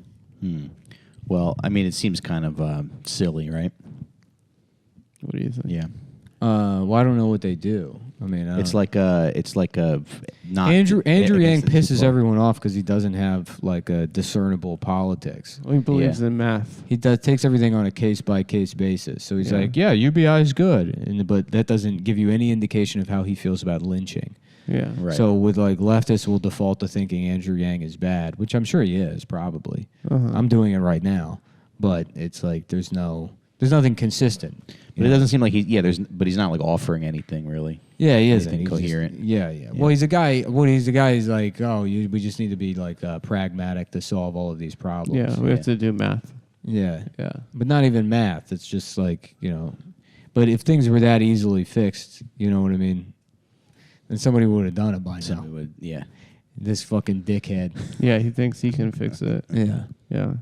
Well, I mean, it seems kind of silly, right? What do you think? Yeah. Well, I don't know what they do. I mean, It's like a not Andrew against Yang the pisses people. everyone off because he doesn't have a discernible politics. Well, he believes Yeah. in math. He takes everything on a case by case basis. So he's Yeah. like, yeah, UBI is good, but that doesn't give you any indication of how he feels about lynching. Yeah. Right. So with leftists will default to thinking Andrew Yang is bad, which I'm sure he is probably. Uh-huh. I'm doing it right now, but it's there's nothing consistent. But it doesn't seem like but he's not offering anything really. Yeah, he isn't. Anything He's just- coherent. yeah. Well, he's a guy. He's like, we just need to be pragmatic to solve all of these problems. Yeah, we have to do math. Yeah, Yeah. but not even math. It's just But if things were that easily fixed, you know what I mean, then somebody would have done it by So now. we would, yeah. This fucking dickhead. Yeah, he thinks he can fix it. Yeah. Yeah.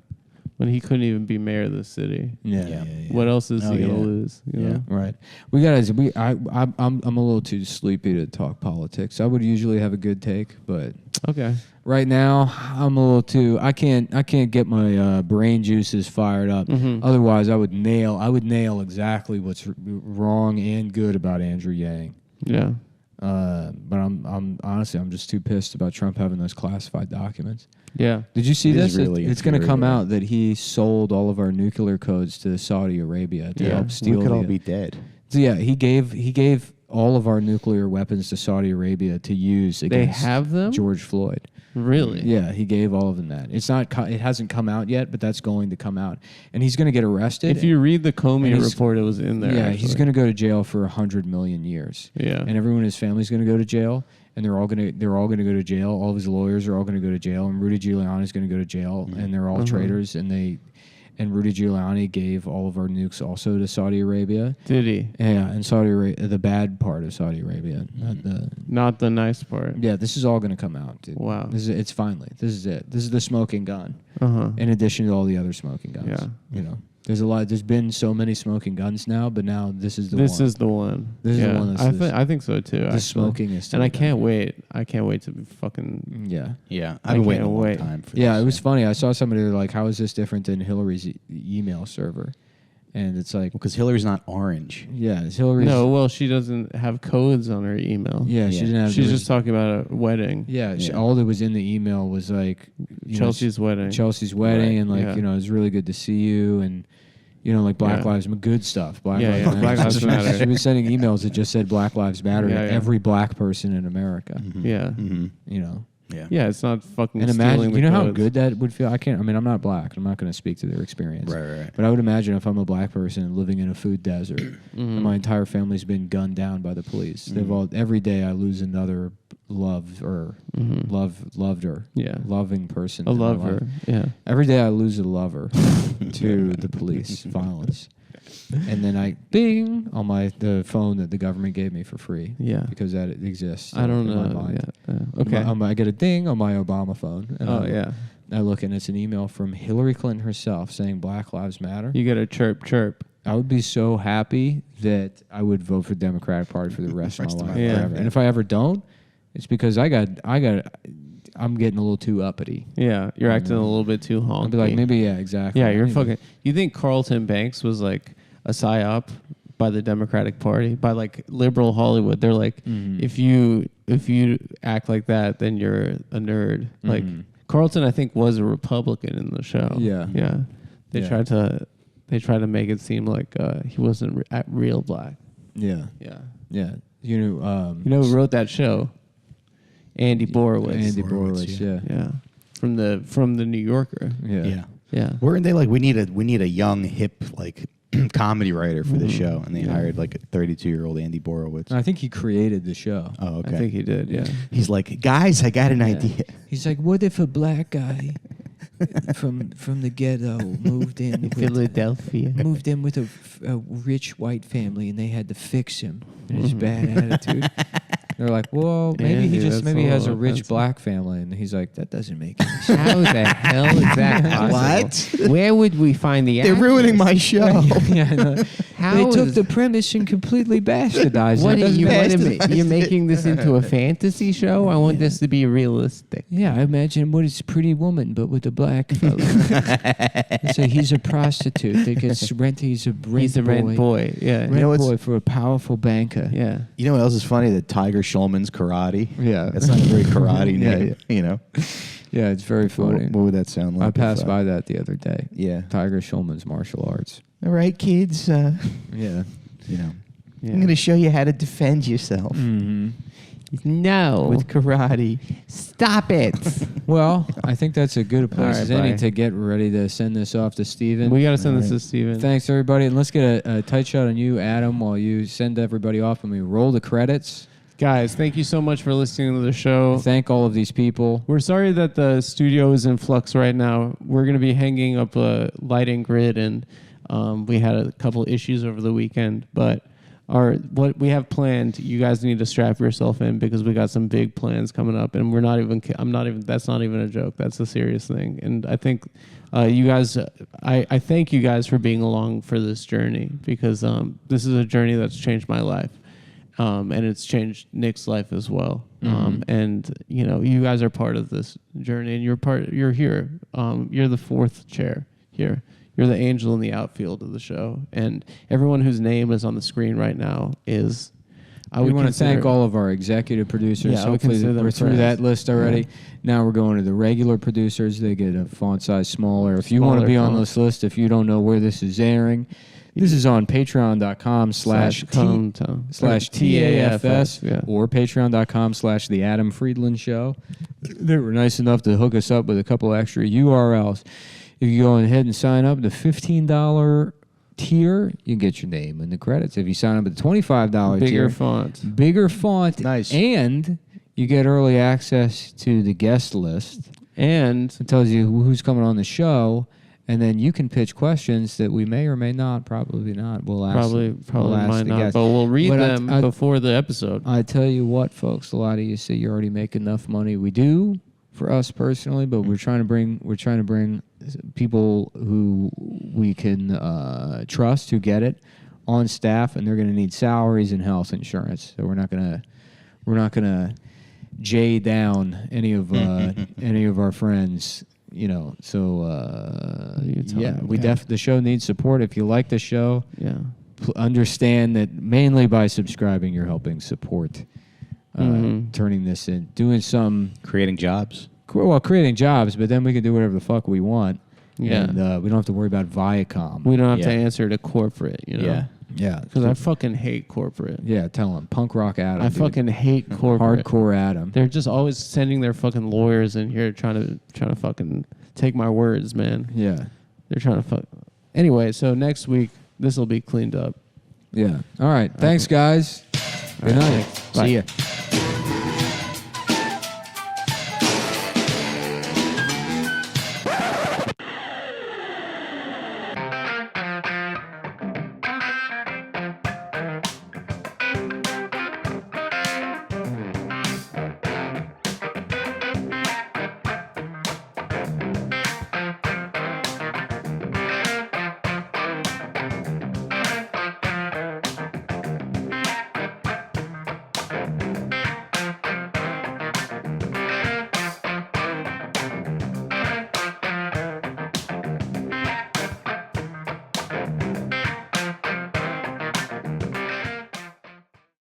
When he couldn't even be mayor of the city. Yeah. What else is Oh, he gonna yeah. lose? You Yeah. know? Right. I'm a little too sleepy to talk politics. I would usually have a good take, but Okay. right now, I'm a little too. I can't get my brain juices fired up. Otherwise, I would nail exactly what's wrong and good about Andrew Yang. Yeah. But I'm honestly, I'm just too pissed about Trump having those classified documents. Yeah. Did you see It this? is really It's going to come infuriating. out that he sold all of our nuclear codes to Saudi Arabia to Yeah. help We steal. could all be dead. So yeah, he gave all of our nuclear weapons to Saudi Arabia to use They against have them? George Floyd. Really? Yeah, he gave all of them that. It's not. It hasn't come out yet, but that's going to come out, and he's going to get arrested. If you read the Comey and he's- report, it was in there. yeah, actually. he's going to go to jail for 100 million years. Yeah. And everyone in his family's going to go to jail, and they're all going to go to jail. All of his lawyers are all going to go to jail, and Rudy Giuliani is going to go to jail, and they're all traitors. And Rudy Giuliani gave all of our nukes also to Saudi Arabia. Did he? Yeah, and Saudi Arabia, the bad part of Saudi Arabia, not the. Not the nice part. Yeah, this is all going to come out, dude. Wow. This is it. This is the smoking gun. Uh-huh. In addition to all the other smoking guns. Yeah. You know, there's been so many smoking guns now, but now this is the one. This is the one. This is the one that's I think so too. the actually. smoking is. And I still can't done. wait. I can't wait to be fucking. Yeah. Yeah, I I've been waiting a can't long wait. time for Yeah, this. it was funny. I saw somebody like, how is this different than Hillary's email server? And it's like, because Hillary's not orange. yeah, it's Hillary's. No, well, she doesn't have codes on her email. Yeah, she Yeah. didn't have. She's there just talking about a wedding. Yeah, Yeah. all that was in the email was like Chelsea's wedding. Chelsea's wedding, Right, and like yeah. you know, it's really good to see you, and you know, like Black Yeah. Lives Matter, good stuff. Black Yeah, Lives yeah, Matter. Black Lives Matter. She was sending emails that just said Black Lives Matter Yeah, to yeah. every black person in America. Yeah. Mm-hmm. You know, Yeah. Yeah, it's not fucking and stealing imagine, the you know how codes. good that would feel. I mean, I'm not black. I'm not going to speak to their experience. Right. But I would imagine if I'm a black person living in a food desert, and my entire family's been gunned down by the police. They've all every day I lose another loved or Yeah. loving person. A in my lover. life. Yeah. Every day I lose a lover to the police violence, and then bing on the phone that the government gave me for free. Yeah. because that exists. I don't in my know. mind. Yeah. Okay. I get a ding on my Obama phone. And Oh, yeah. I look and it's an email from Hillary Clinton herself saying Black Lives Matter. You get a chirp. I would be so happy that I would vote for the Democratic Party for the rest of my life. life. Yeah. Forever. And if I ever don't, it's because I'm getting a little too uppity. Yeah. You're acting a little bit too honky. I'd be like, maybe, yeah, exactly. Yeah, you're Maybe. fucking. You think Carlton Banks was like a psyop by the Democratic Party, by like liberal Hollywood? They're like, if you act like that, then you're a nerd. Like Carlton, I think, was a Republican in the show. Yeah. yeah. They Yeah. tried to make it seem like he wasn't real black. Yeah. Yeah. Yeah. You know who wrote that show? Andy Borowitz. Andy Borowitz, yeah. Yeah. From the New Yorker. Yeah. Yeah. Weren't they like we need a young hip like comedy writer for the show, and they hired like a 32-year-old Andy Borowitz. I think he created the show. Oh, okay. I think he did. Yeah. He's like, guys, I got an idea. He's like, what if a black guy from the ghetto moved in Philadelphia. with a rich white family, and they had to fix him and his bad attitude. They're like, well, maybe Andy, he that's has a all rich offensive. black family, and he's like, that doesn't make any sense. How the hell is that possible? What? Where would we find the They're ruining my show. Yeah, I know. How They took is- the premise and completely bastardized What it. are you? Bastardized You're making this into a fantasy show? I want this to be realistic. Yeah, I imagine what is Pretty Woman, but with a black fellow. So he's a prostitute that gets rent. He's a rent He's a boy. rent boy. Yeah. Rent know what's- boy for a powerful banker. Yeah. You know what else is funny? That Tiger Schulman's karate. Yeah. That's not a very karate Yeah, name. yeah. You know. Yeah, it's very funny. What would that sound like? I passed if, by that the other day. Yeah. Tiger Schulman's martial arts. All right, kids. Yeah. You know. Yeah. I'm going to show you how to defend yourself Mm-hmm. No. with karate. Stop it. Well, I think that's a good place right, as any bye. to get ready to send this off to Steven. We got to send this All to Steven. Thanks, everybody. And let's get a tight shot on you, Adam, while you send everybody off and we roll the credits. Guys, thank you so much for listening to the show. Thank all of these people. We're sorry that the studio is in flux right now. We're going to be hanging up a lighting grid, and we had a couple issues over the weekend. But what we have planned, you guys need to strap yourself in because we got some big plans coming up, and that's not even a joke. That's a serious thing. And I think you guys, I thank you guys for being along for this journey because this is a journey that's changed my life. and it's changed Nick's life as well. Mm-hmm. And you guys are part of this journey, and you're here. You're the fourth chair here. You're the angel in the outfield of the show, and everyone whose name is on the screen right now is. We want to thank all of our executive producers. Yeah, hopefully we're through that list already. Yeah. Now we're going to the regular producers. They get a font size smaller. If you want to be on this list, if you don't know where this is airing, this is on patreon.com/TAFS or patreon.com/The Adam Friedland Show. They were nice enough to hook us up with a couple extra URLs. If you go ahead and sign up, the $15 tier, you get your name in the credits. If you sign up at the $25 tier, bigger font, nice, and you get early access to the guest list, and it tells you who's coming on the show, and then you can pitch questions that we may or may not, probably not. We'll ask. Probably might not, guests. but we'll read them before the episode. I tell you what, folks, a lot of you say you already make enough money. We do for us personally, but we're trying to bring people who we can trust, who get it, on staff, and they're going to need salaries and health insurance. So we're not gonna jay down any of our friends, So the show needs support. If you like the show, understand that mainly by subscribing, you're helping support. Turning this in, doing some creating jobs. Creating jobs, but then we can do whatever the fuck we want. Yeah, and we don't have to worry about Viacom. We don't have to answer to corporate. Yeah. Because I fucking hate corporate. Yeah, tell them punk rock Adam. I fucking hate corporate. Hardcore Adam. They're just always sending their fucking lawyers in here trying to fucking take my words, man. Yeah, they're trying to fuck. Anyway, so next week this will be cleaned up. Yeah. All right. Thanks, guys. Good night. Bye. See ya.